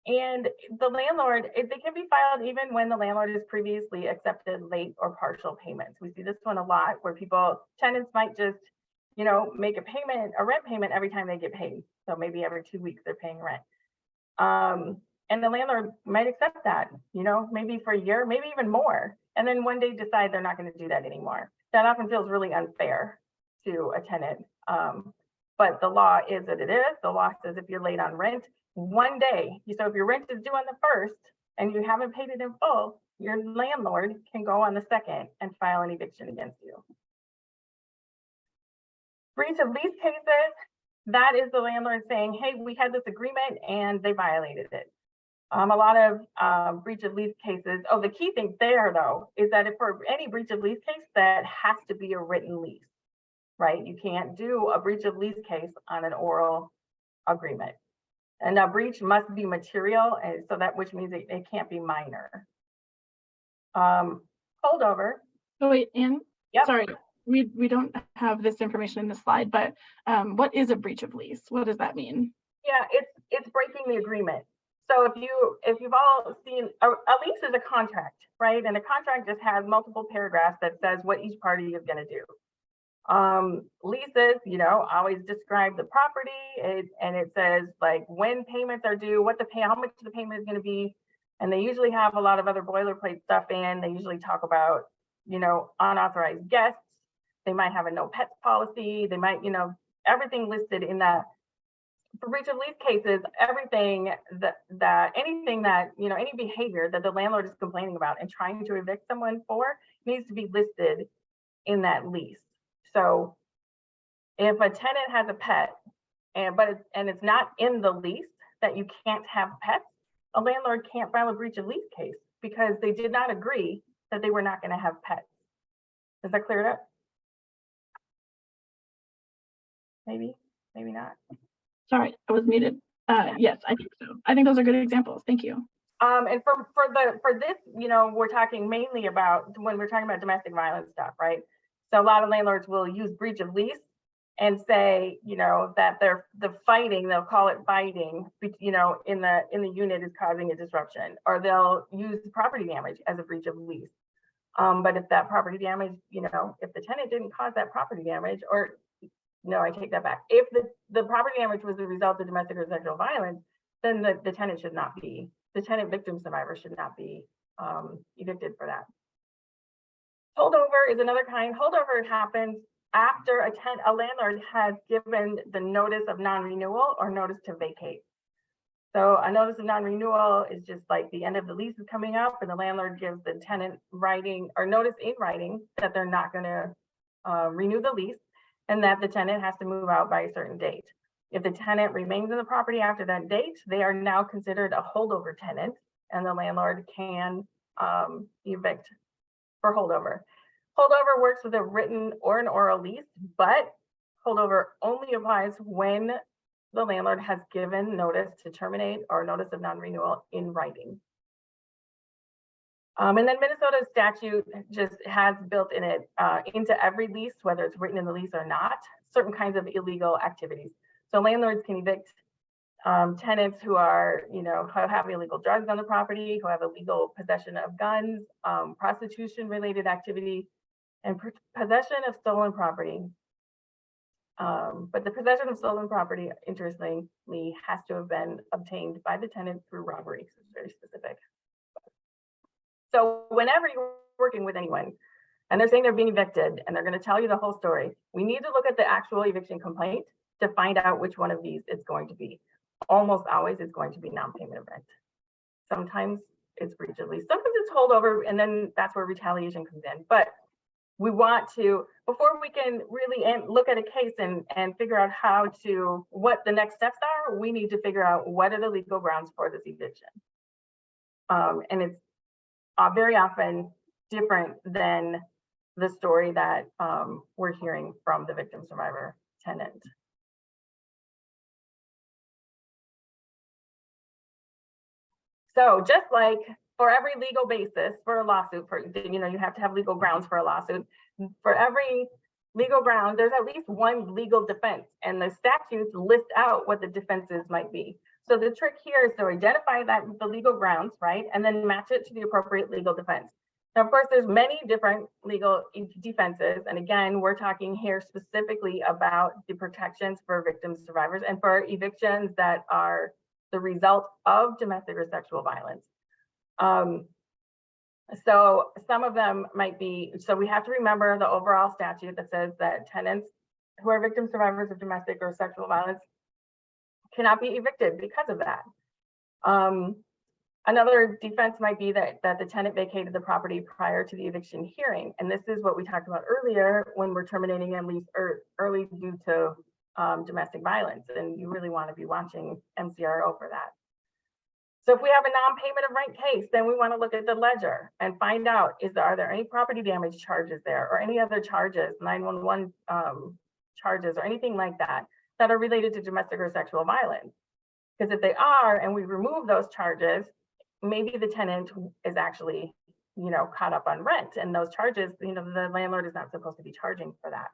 Speaker 3: And the landlord, they can be filed even when the landlord has previously accepted late or partial payments. We see this one a lot where tenants might just, you know, make a rent payment every time they get paid. So maybe every 2 weeks they're paying rent. And the landlord might accept that, you know, maybe for a year, maybe even more. And then one day decide they're not going to do that anymore. That often feels really unfair to a tenant. But the law is that it is. The law says if you're late on rent, one day, so if your rent is due on the 1st and you haven't paid it in full, your landlord can go on the 2nd and file an eviction against you. Breach of lease cases, that is the landlord saying, hey, we had this agreement and they violated it. A lot of breach of lease cases. Oh, the key thing there, though, is that if for any breach of lease case, that has to be a written lease, right? You can't do a breach of lease case on an oral agreement. And a breach must be material, and so that which means it can't be minor. Holdover.
Speaker 2: Oh wait, Anne.
Speaker 3: Yep.
Speaker 2: Sorry, we don't have this information in the slide, but what is a breach of lease? What does that mean?
Speaker 3: Yeah, it's breaking the agreement. So if you've all seen a lease is a contract, right? And a contract just has multiple paragraphs that says what each party is going to do. Leases, you know, always describe the property, and it says like when payments are due, how much the payment is going to be, and they usually have a lot of other boilerplate stuff in. They usually talk about, you know, unauthorized guests. They might have a no pets policy. They might, you know, everything listed in that. For breach of lease cases, anything that, you know, any behavior that the landlord is complaining about and trying to evict someone for needs to be listed in that lease. So if a tenant has a pet and it's not in the lease that you can't have pets, a landlord can't file a breach of lease case because they did not agree that they were not going to have pets. Is that cleared up? Maybe not.
Speaker 2: Sorry, I was muted. Yes, I think so. I think those are good examples. Thank you.
Speaker 3: And for this, you know, we're talking mainly about when we're talking about domestic violence stuff, right? So a lot of landlords will use breach of lease and say, you know, that the fighting, they'll call it fighting, you know, in the unit is causing a disruption, or they'll use property damage as a breach of lease. But if that property damage, you know, if the tenant didn't cause that property damage, or no, I take that back. If the property damage was the result of domestic or sexual violence, then the tenant should not be, the tenant victim survivor should not be evicted for that. Holdover is another kind. Holdover happens after a landlord has given the notice of non-renewal or notice to vacate. So a notice of non-renewal is just like the end of the lease is coming up and the landlord gives the tenant writing or notice in writing that they're not going to renew the lease and that the tenant has to move out by a certain date. If the tenant remains in the property after that date, they are now considered a holdover tenant and the landlord can evict for holdover. Holdover works with a written or an oral lease, but holdover only applies when the landlord has given notice to terminate or notice of non-renewal in writing. And then Minnesota's statute just has built in it into every lease, whether it's written in the lease or not, certain kinds of illegal activities. So landlords can evict tenants who are, who have illegal drugs on the property, who have illegal possession of guns, prostitution-related activity, and possession of stolen property. But the possession of stolen property, interestingly, has to have been obtained by the tenant through robbery. So it's very specific. So whenever you're working with anyone and they're saying they're being evicted and they're going to tell you the whole story, we need to look at the actual eviction complaint to find out which one of these it's going to be. Almost always it's going to be non-payment of rent. Sometimes it's breach of lease. Sometimes it's holdover, and then that's where retaliation comes in. But we want to, before we can really look at a case and figure out what the next steps are, we need to figure out what are the legal grounds for this eviction. And it's very often different than the story that we're hearing from the victim survivor tenant. So just like for every legal basis for a lawsuit, you have to have legal grounds for a lawsuit. For every legal ground, there's at least one legal defense, and the statutes list out what the defenses might be. So the trick here is to identify the legal grounds, right? And then match it to the appropriate legal defense. Now, of course, there's many different legal defenses. And again, we're talking here specifically about the protections for victim survivors and for evictions that are the result of domestic or sexual violence. So some of them might be, so we have to remember the overall statute that says that tenants who are victim survivors of domestic or sexual violence cannot be evicted because of that. Another defense might be that the tenant vacated the property prior to the eviction hearing. And this is what we talked about earlier when we're terminating a lease early due to domestic violence. And you really want to be watching MCRO for that. So if we have a non-payment of rent case, then we want to look at the ledger and find out, are there any property damage charges there or any other charges, 911 charges or anything like that are related to domestic or sexual violence? Because if they are, and we remove those charges, maybe the tenant is actually, caught up on rent, and those charges, the landlord is not supposed to be charging for that.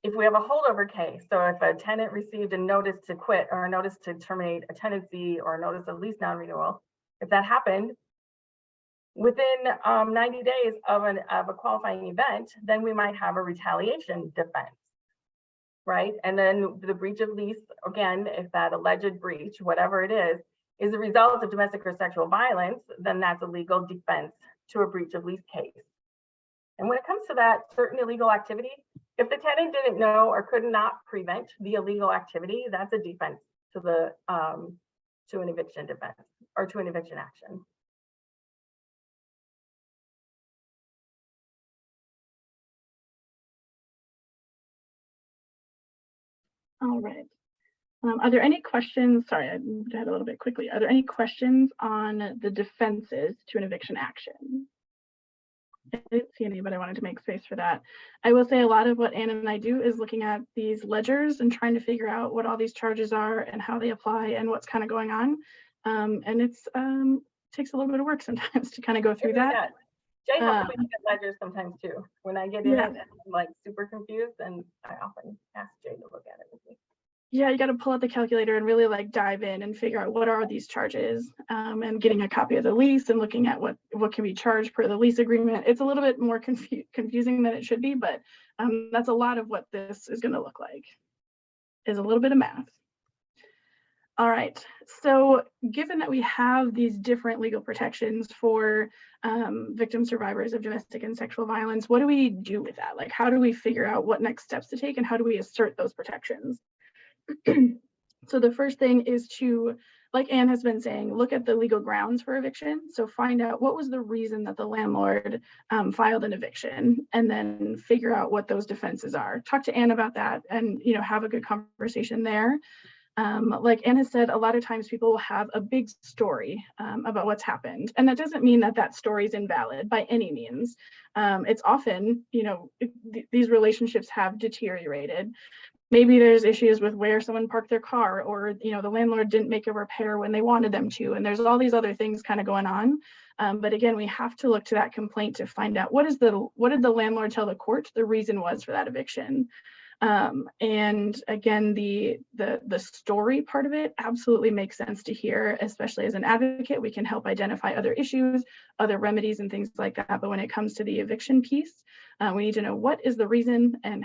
Speaker 3: If we have a holdover case, so if a tenant received a notice to quit or a notice to terminate a tenancy or a notice of lease non-renewal, if that happened within 90 days of a qualifying event, then we might have a retaliation defense, right? And then the breach of lease, again, if that alleged breach, whatever it is a result of domestic or sexual violence, then that's a legal defense to a breach of lease case. And when it comes to that certain illegal activity, if the tenant didn't know or could not prevent the illegal activity, that's a defense to the to an eviction defense or to an eviction action.
Speaker 2: All right. Are there any questions? Sorry, I moved ahead a little bit quickly. Are there any questions on the defenses to an eviction action? I didn't see any, but I wanted to make space for that. I will say a lot of what Anna and I do is looking at these ledgers and trying to figure out what all these charges are and how they apply and what's kind of going on. And it's takes a little bit of work sometimes to kind of go through that.
Speaker 3: Jay helps me look at ledgers sometimes too. When I get in it, I'm like super confused, and I often ask Jay to look at it with me.
Speaker 2: Yeah, you got to pull out the calculator and really dive in and figure out what are these charges, and getting a copy of the lease and looking at what can be charged per the lease agreement. It's a little bit more confusing than it should be, but that's a lot of what this is going to look like, is a little bit of math. All right, so given that we have these different legal protections for victim survivors of domestic and sexual violence, what do we do with that? How do we figure out what next steps to take and how do we assert those protections? So the first thing is to, like Anne has been saying, look at the legal grounds for eviction. So find out what was the reason that the landlord filed an eviction, and then figure out what those defenses are. Talk to Anne about that and have a good conversation there. Like Anna said, a lot of times people will have a big story about what's happened. And that doesn't mean that that story is invalid by any means. It's often, these relationships have deteriorated. Maybe there's issues with where someone parked their car, or the landlord didn't make a repair when they wanted them to, and there's all these other things kind of going on. But again, we have to look to that complaint to find out what did the landlord tell the court the reason was for that eviction. And again, the story part of it absolutely makes sense to hear, especially as an advocate. We can help identify other issues, other remedies, and things like that. But when it comes to the eviction piece, we need to know what is the reason and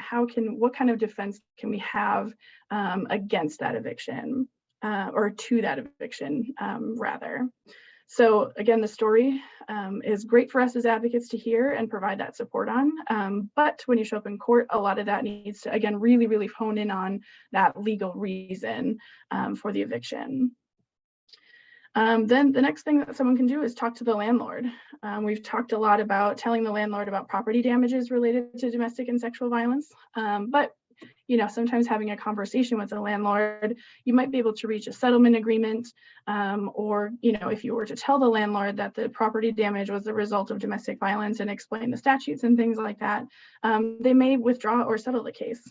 Speaker 2: what kind of defense can we have against that eviction, or to that eviction, rather. So again, the story is great for us as advocates to hear and provide that support on. But when you show up in court, a lot of that needs to, again, really, really hone in on that legal reason for the eviction. Then the next thing that someone can do is talk to the landlord. We've talked a lot about telling the landlord about property damages related to domestic and sexual violence. But sometimes having a conversation with the landlord, you might be able to reach a settlement agreement, or if you were to tell the landlord that the property damage was the result of domestic violence and explain the statutes and things like that, they may withdraw or settle the case.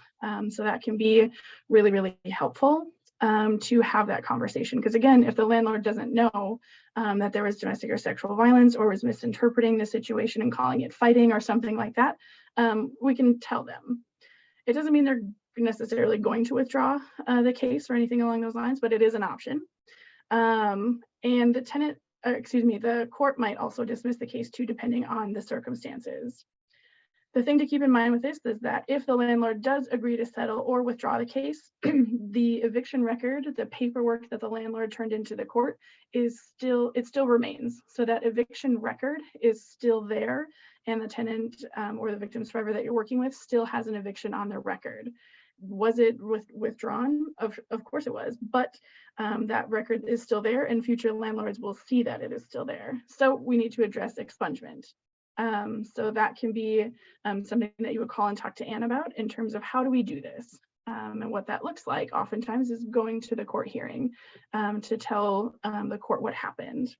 Speaker 2: So that can be really, really helpful to have that conversation, because again, if the landlord doesn't know that there was domestic or sexual violence, or was misinterpreting the situation and calling it fighting or something like that, we can tell them. It doesn't mean they're necessarily going to withdraw the case or anything along those lines, but it is an option. And the court might also dismiss the case too, depending on the circumstances. The thing to keep in mind with this is that if the landlord does agree to settle or withdraw the case, the eviction record, the paperwork that the landlord turned into the court, still remains. So that eviction record is still there, and the tenant or the victim survivor that you're working with still has an eviction on their record. Was it withdrawn? Of course it was, but that record is still there, and future landlords will see that it is still there. So we need to address expungement. So that can be something that you would call and talk to Anne about in terms of how do we do this, and what that looks like. Oftentimes is going to the court hearing to tell the court what happened.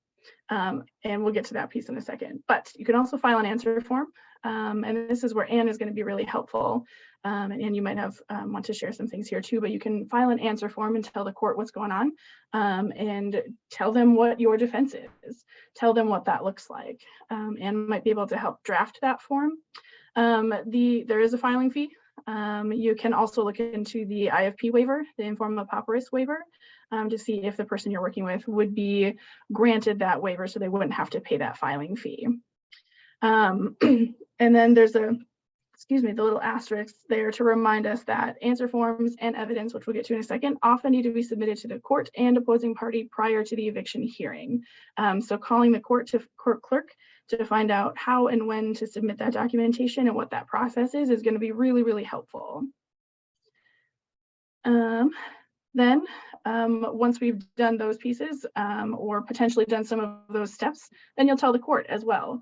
Speaker 2: And we'll get to that piece in a second. But you can also file an answer form. And this is where Anne is going to be really helpful. And you might have want to share some things here too, but you can file an answer form and tell the court what's going on, and tell them what your defense is. Tell them what that looks like. Anne might be able to help draft that form. There is a filing fee. You can also look into the IFP waiver, the informa pauperis waiver, to see if the person you're working with would be granted that waiver, so they wouldn't have to pay that filing fee. And then there's the little asterisk there to remind us that answer forms and evidence, which we'll get to in a second, often need to be submitted to the court and opposing party prior to the eviction hearing. So calling the court clerk to find out how and when to submit that documentation and what that process is going to be really, really helpful. Then once we've done those pieces, or potentially done some of those steps, then you'll tell the court as well.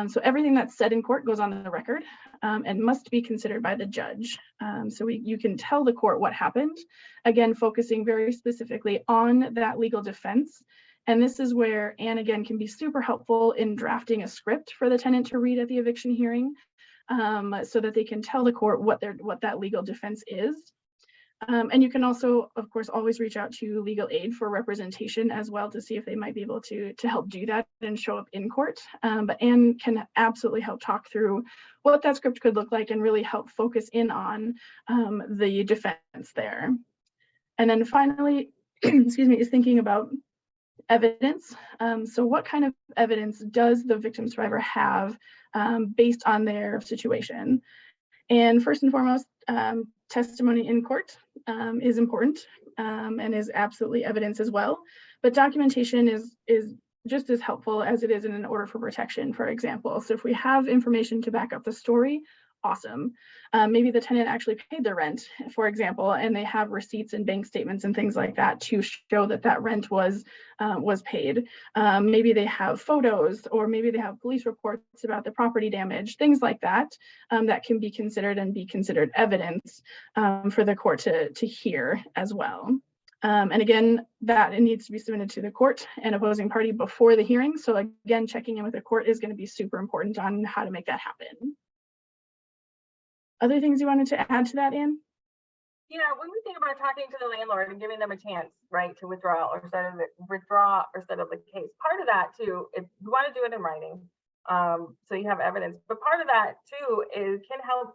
Speaker 2: So everything that's said in court goes on the record and must be considered by the judge. So you can tell the court what happened, again, focusing very specifically on that legal defense. And this is where Anne, again, can be super helpful in drafting a script for the tenant to read at the eviction hearing, so that they can tell the court what that legal defense is. And you can also, of course, always reach out to legal aid for representation as well, to see if they might be able to help do that and show up in court. But Anne can absolutely help talk through what that script could look like and really help focus in on the defense there. And then finally, is thinking about evidence. So what kind of evidence does the victim survivor have based on their situation? And first and foremost, testimony in court is important and is absolutely evidence as well. But documentation is just as helpful as it is in an order for protection, for example. So if we have information to back up the story, awesome. Maybe the tenant actually paid their rent, for example, and they have receipts and bank statements and things like that to show that that rent was paid. Maybe they have photos, or maybe they have police reports about the property damage, things like that, that can be considered evidence for the court to hear as well. And again, that it needs to be submitted to the court and opposing party before the hearing. So again, checking in with the court is going to be super important on how to make that happen. Other things you wanted to add to that, Anne?
Speaker 3: when we think about talking to the landlord and giving them a chance, right, to withdraw or settle the case, part of that too, if you want to do it in writing, so you have evidence, but part of that too is can help,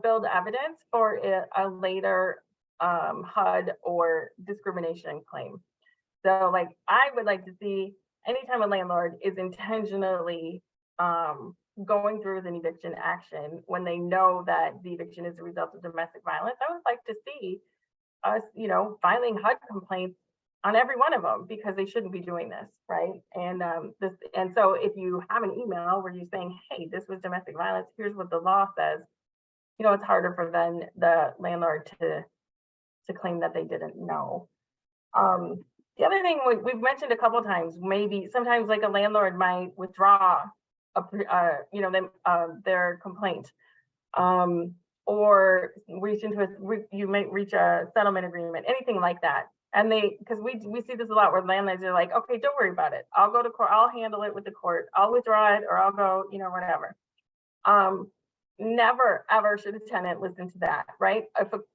Speaker 3: build evidence for a later HUD or discrimination claim. So like, I would like to see anytime a landlord is intentionally going through with an eviction action when they know that the eviction is a result of domestic violence, I would like to see us, filing HUD complaints on every one of them because they shouldn't be doing this, right? And so if you have an email where you're saying, hey, this was domestic violence, here's what the law says, it's harder for then the landlord to claim that they didn't know. The other thing we've mentioned a couple of times, maybe sometimes like a landlord might withdraw their complaint, or you might reach a settlement agreement, anything like that. And because we see this a lot where landlords are like, okay, don't worry about it. I'll go to court. I'll handle it with the court. I'll withdraw it, or I'll go, whatever. Never ever should a tenant listen to that, right?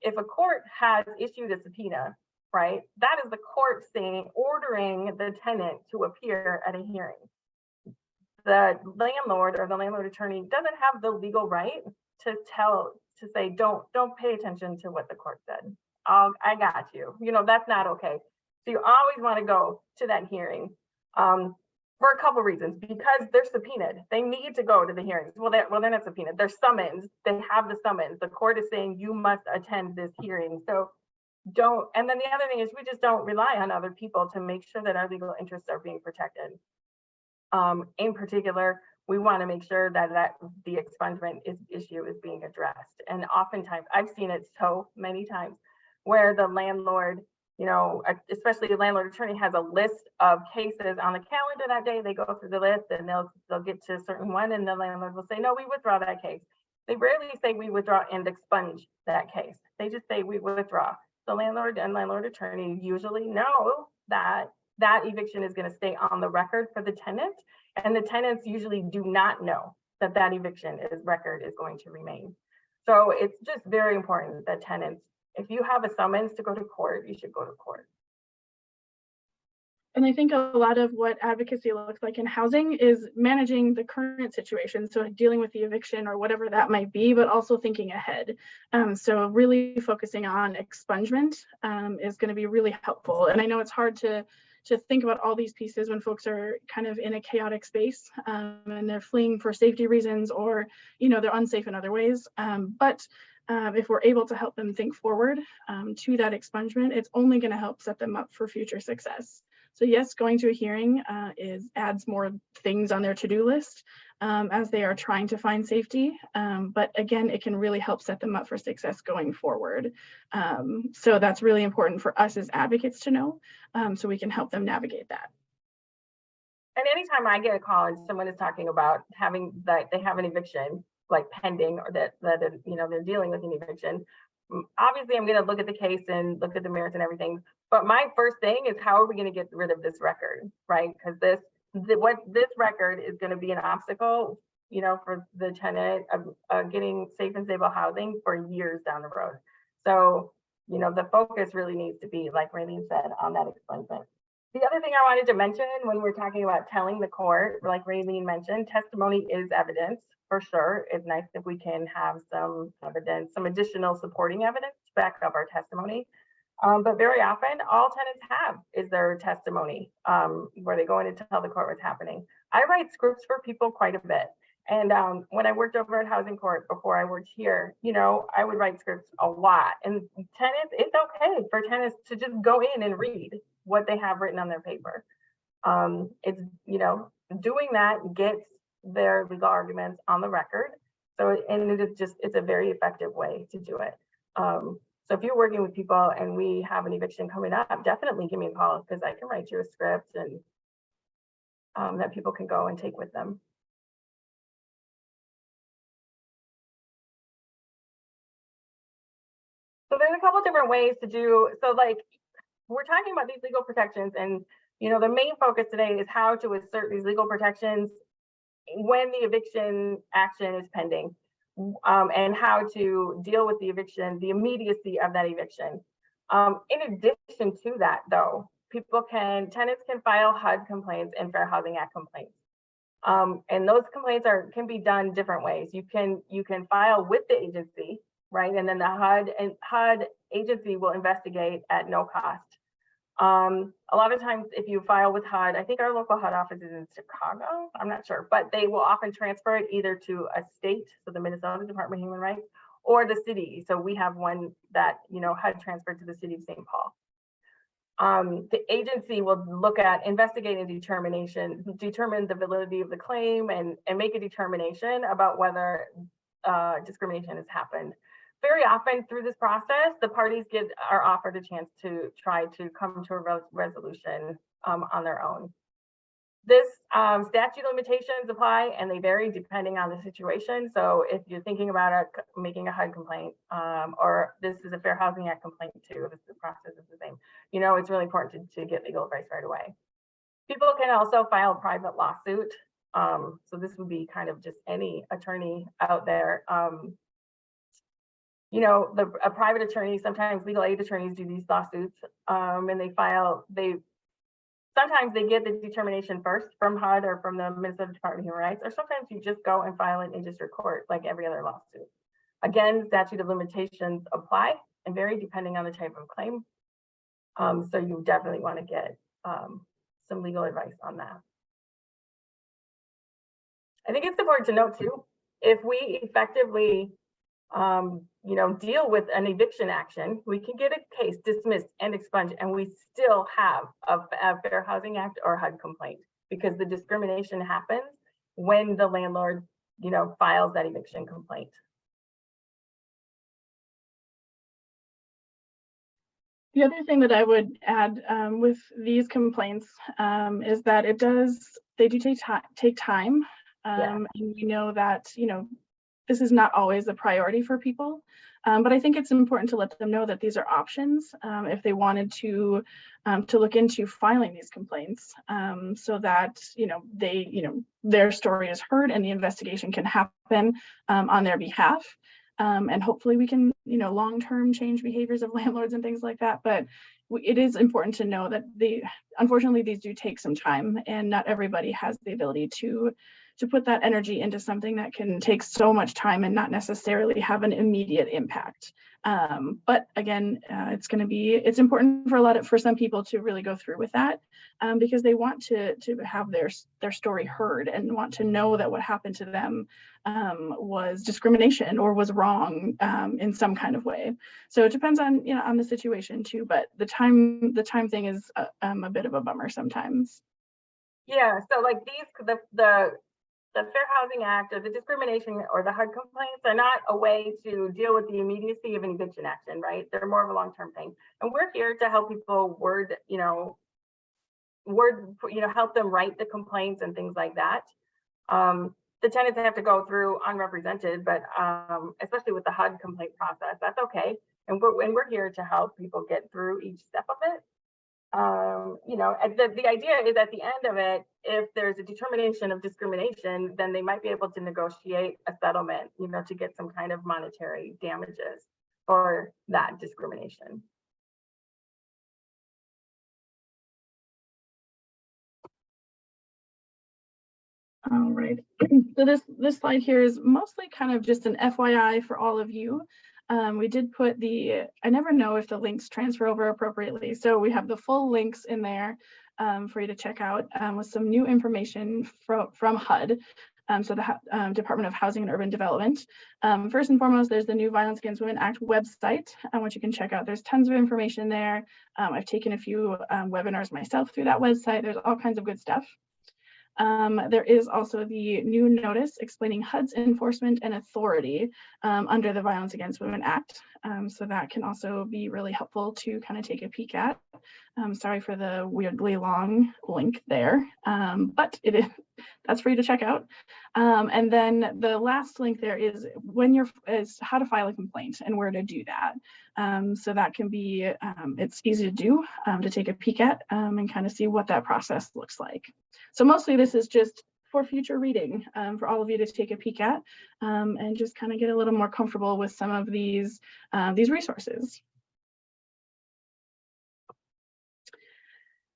Speaker 3: If a court has issued a subpoena, right, that is the court ordering the tenant to appear at a hearing. The landlord or the landlord attorney doesn't have the legal right to say, don't pay attention to what the court said. I got you. That's not okay. So you always want to go to that hearing for a couple reasons. Because they're subpoenaed, they need to go to the hearings. Well, they're not subpoenaed. They're summoned. They have the summons. The court is saying you must attend this hearing. So don't. And then the other thing is we just don't rely on other people to make sure that our legal interests are being protected. In particular, we want to make sure that the expungement issue is being addressed. And oftentimes, I've seen it so many times where the landlord, especially the landlord attorney, has a list of cases on the calendar that day. They go through the list and they'll get to a certain one, and the landlord will say, no, we withdraw that case. They rarely say we withdraw and expunge that case. They just say we withdraw. The landlord and landlord attorney usually know that eviction is going to stay on the record for the tenant, and the tenants usually do not know that eviction record is going to remain. So it's just very important that tenants, if you have a summons to go to court, you should go to court.
Speaker 2: And I think a lot of what advocacy looks like in housing is managing the current situation. So dealing with the eviction or whatever that might be, but also thinking ahead. So really focusing on expungement is going to be really helpful. And I know it's hard to think about all these pieces when folks are kind of in a chaotic space and they're fleeing for safety reasons, or, they're unsafe in other ways. But if we're able to help them think forward to that expungement, it's only going to help set them up for future success. So yes, going to a hearing adds more things on their to-do list as they are trying to find safety. But again, it can really help set them up for success going forward. So that's really important for us as advocates to know, so we can help them navigate that.
Speaker 3: And anytime I get a call and someone is talking about they have an eviction like pending, or that they're dealing with an eviction, obviously I'm going to look at the case and look at the merits and everything. But my first thing is, how are we going to get rid of this record, right? Because this record is going to be an obstacle, for the tenant of getting safe and stable housing for years down the road. So, the focus really needs to be, like Raylene said, on that expungement. The other thing I wanted to mention when we're talking about telling the court, like Raylene mentioned, testimony is evidence for sure. It's nice if we can have some evidence, some additional supporting evidence to back up our testimony. But very often, all tenants have is their testimony, where they go in and tell the court what's happening. I write scripts for people quite a bit. And when I worked over at Housing Court before I worked here, I would write scripts a lot. And tenants, it's okay for tenants to just go in and read what they have written on their paper. It's, doing that gets their legal arguments on the record. So, and it's a very effective way to do it. So if you're working with people and we have an eviction coming up, definitely give me a call, because I can write you a script and that people can go and take with them. So there's a couple different ways to do. So like, we're talking about these legal protections, and the main focus today is how to assert these legal protections when the eviction action is pending. and how to deal with the eviction, the immediacy of that eviction. In addition to that, though, tenants can file HUD complaints and Fair Housing Act complaints. And those complaints can be done different ways. You can file with the agency, right? And then the HUD agency will investigate at no cost. A lot of times if you file with HUD, I think our local HUD office is in Chicago, I'm not sure, but they will often transfer it either to a state, so the Minnesota Department of Human Rights, or the city. So we have one that, HUD transferred to the city of St. Paul. The agency will look at investigating determine the validity of the claim and make a determination about whether discrimination has happened. Very often through this process, the parties are offered a chance to try to come to a resolution on their own. This statute limitations apply, and they vary depending on the situation. So if you're thinking about making a HUD complaint, or this is a Fair Housing Act complaint too, the process is the same. It's really important to get legal advice right away. People can also file a private lawsuit. So this would be kind of just any attorney out there. A private attorney, sometimes legal aid attorneys do these lawsuits, and sometimes they get the determination first from HUD or from the Minnesota Department of Human Rights, or sometimes you just go and file it in district court like every other lawsuit. Again, statute of limitations apply and vary depending on the type of claim. So you definitely want to get some legal advice on that. I think it's important to note too, if we effectively deal with an eviction action, we can get a case dismissed and expunged, and we still have a Fair Housing Act or HUD complaint, because the discrimination happens when the landlord, files that eviction complaint.
Speaker 2: The other thing that I would add with these complaints is that they do take time, and we know that this is not always a priority for people, but I think it's important to let them know that these are options if they wanted to look into filing these complaints, so that their story is heard and the investigation can happen on their behalf, and hopefully we can long-term change behaviors of landlords and things like that. But it is important to know that unfortunately these do take some time, and not everybody has the ability to put that energy into something that can take so much time and not necessarily have an immediate impact. But again, it's important for some people to really go through with that, because they want to have their story heard and want to know that what happened to them was discrimination or was wrong in some kind of way. So it depends on on the situation too, but the time thing is a bit of a bummer sometimes.
Speaker 3: Yeah, so like the Fair Housing Act or the discrimination or the HUD complaints are not a way to deal with the immediacy of an eviction action, right? They're more of a long-term thing. And we're here to help people help them write the complaints and things like that. The tenants have to go through unrepresented, but especially with the HUD complaint process, that's okay. And we're here to help people get through each step of it. The idea is at the end of it, if there's a determination of discrimination, then they might be able to negotiate a settlement, to get some kind of monetary damages for that discrimination.
Speaker 2: All right. So this slide here is mostly kind of just an FYI for all of you. We did put I never know if the links transfer over appropriately. So we have the full links in there for you to check out with some new information from HUD. So the Department of Housing and Urban Development. First and foremost, there's the new Violence Against Women Act website, which you can check out. There's tons of information there. I've taken a few webinars myself through that website. There's all kinds of good stuff. There is also the new notice explaining HUD's enforcement and authority under the Violence Against Women Act. So that can also be really helpful to kind of take a peek at. Sorry for the weirdly long link there, but that's free to check out. And then the last link there is how to file a complaint and where to do that. So that can be, it's easy to do, to take a peek at and kind of see what that process looks like. So mostly this is just for future reading for all of you to take a peek at and just kind of get a little more comfortable with some of these resources.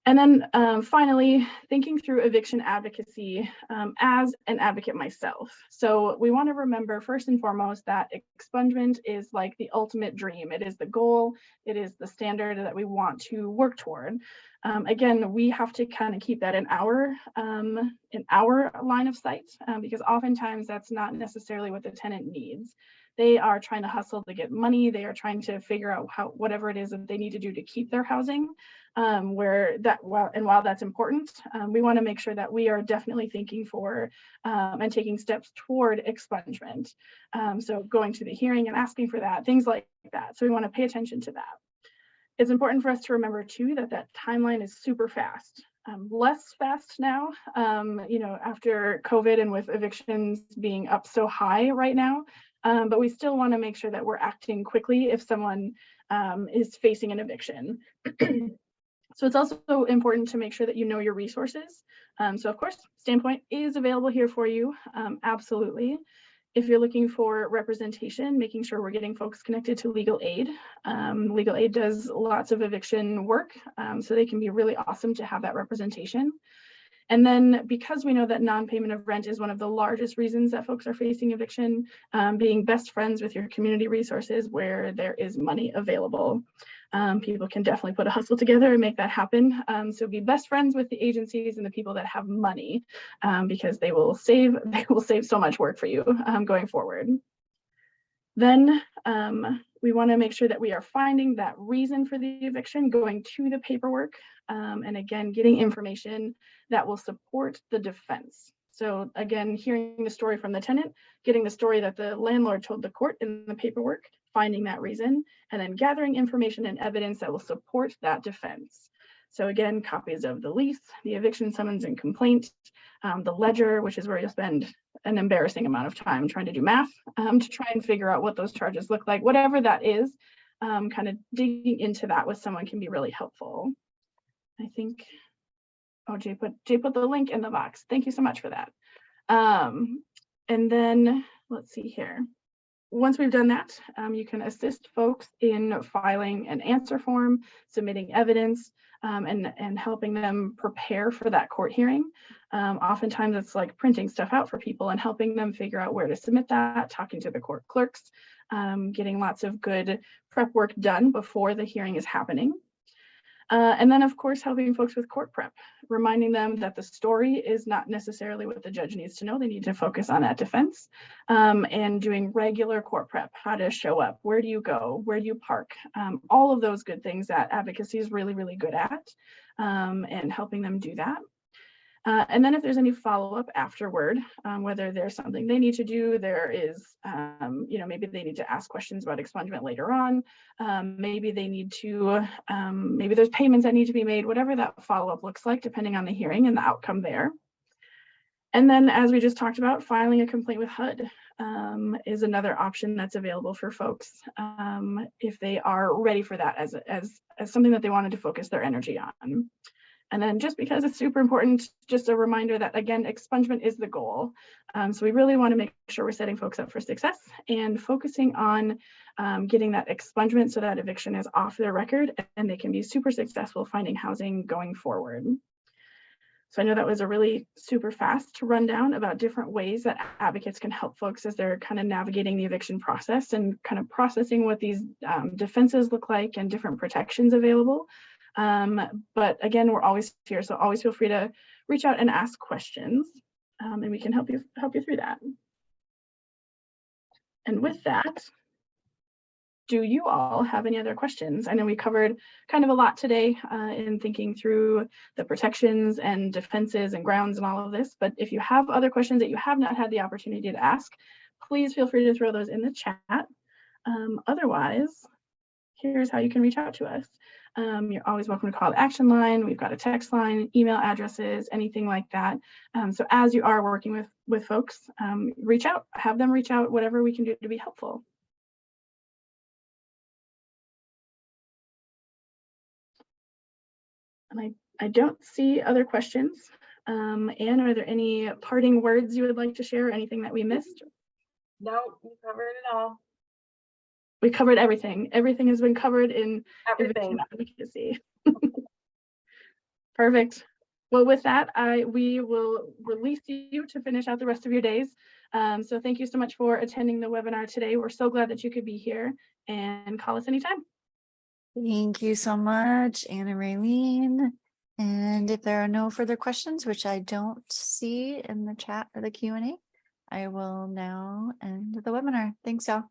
Speaker 2: And then finally, thinking through eviction advocacy as an advocate myself. So we want to remember first and foremost that expungement is like the ultimate dream. It is the goal. It is the standard that we want to work toward. Again, we have to kind of keep that in our line of sight because oftentimes that's not necessarily what the tenant needs. They are trying to hustle to get money. They are trying to figure out whatever it is that they need to do to keep their housing. While that's important, we want to make sure that we are definitely thinking for and taking steps toward expungement. So going to the hearing and asking for that, things like that. So we want to pay attention to that. It's important for us to remember too that timeline is super fast. Less fast now, after COVID and with evictions being up so high right now. But we still want to make sure that we're acting quickly if someone is facing an eviction. So it's also important to make sure that you know your resources. So of course, Standpoint is available here for you, absolutely. If you're looking for representation, making sure we're getting folks connected to legal aid. Legal aid does lots of eviction work, so they can be really awesome to have that representation. And then because we know that non-payment of rent is one of the largest reasons that folks are facing eviction, being best friends with your community resources where there is money available. People can definitely put a hustle together and make that happen. So be best friends with the agencies and the people that have money because they will save so much work for you going forward. Then we want to make sure that we are finding that reason for the eviction, going to the paperwork, and again, getting information that will support the defense. So again, hearing the story from the tenant, getting the story that the landlord told the court in the paperwork, finding that reason, and then gathering information and evidence that will support that defense. So again, copies of the lease, the eviction summons and complaint, the ledger, which is where you'll spend an embarrassing amount of time trying to do math to try and figure out what those charges look like. Whatever that is, kind of digging into that with someone can be really helpful. I think, oh, Jay put the link in the box. Thank you so much for that. And then let's see here. Once we've done that, you can assist folks in filing an answer form, submitting evidence, and helping them prepare for that court hearing. Oftentimes it's like printing stuff out for people and helping them figure out where to submit that, talking to the court clerks, getting lots of good prep work done before the hearing is happening. And then, of course, helping folks with court prep, reminding them that the story is not necessarily what the judge needs to know. They need to focus on that defense and doing regular court prep, how to show up, where do you go, where do you park, all of those good things that advocacy is really, really good at and helping them do that. And then if there's any follow-up afterward, whether there's something they need to do, there is, maybe they need to ask questions about expungement later on, maybe they need to, maybe there's payments that need to be made, whatever that follow-up looks like, depending on the hearing and the outcome there. And then, as we just talked about, filing a complaint with HUD is another option that's available for folks if they are ready for that as something that they wanted to focus their energy on. And then just because it's super important, just a reminder that, again, expungement is the goal. So we really want to make sure we're setting folks up for success and focusing on getting that expungement so that eviction is off their record and they can be super successful finding housing going forward. So I know that was a really super fast rundown about different ways that advocates can help folks as they're kind of navigating the eviction process and kind of processing what these defenses look like and different protections available. But again, we're always here, so always feel free to reach out and ask questions, and we can help you through that. And with that, do you all have any other questions? I know we covered kind of a lot today in thinking through the protections and defenses and grounds and all of this, but if you have other questions that you have not had the opportunity to ask, please feel free to throw those in the chat. Otherwise, here's how you can reach out to us. You're always welcome to call the action line. We've got a text line, email addresses, anything like that. So as you are working with folks, reach out, have them reach out, whatever we can do to be helpful. And I don't see other questions. Anne, are there any parting words you would like to share? Anything that we missed?
Speaker 3: No, you covered it all.
Speaker 2: We covered everything. Everything has been covered in
Speaker 3: Everything.
Speaker 2: eviction advocacy. Perfect. Well, with that, we will release you to finish out the rest of your days. So thank you so much for attending the webinar today. We're so glad that you could be here, and call us anytime.
Speaker 1: Thank you so much, Anna Raylene. And if there are no further questions, which I don't see in the chat or the Q&A, I will now end the webinar. Thanks, y'all.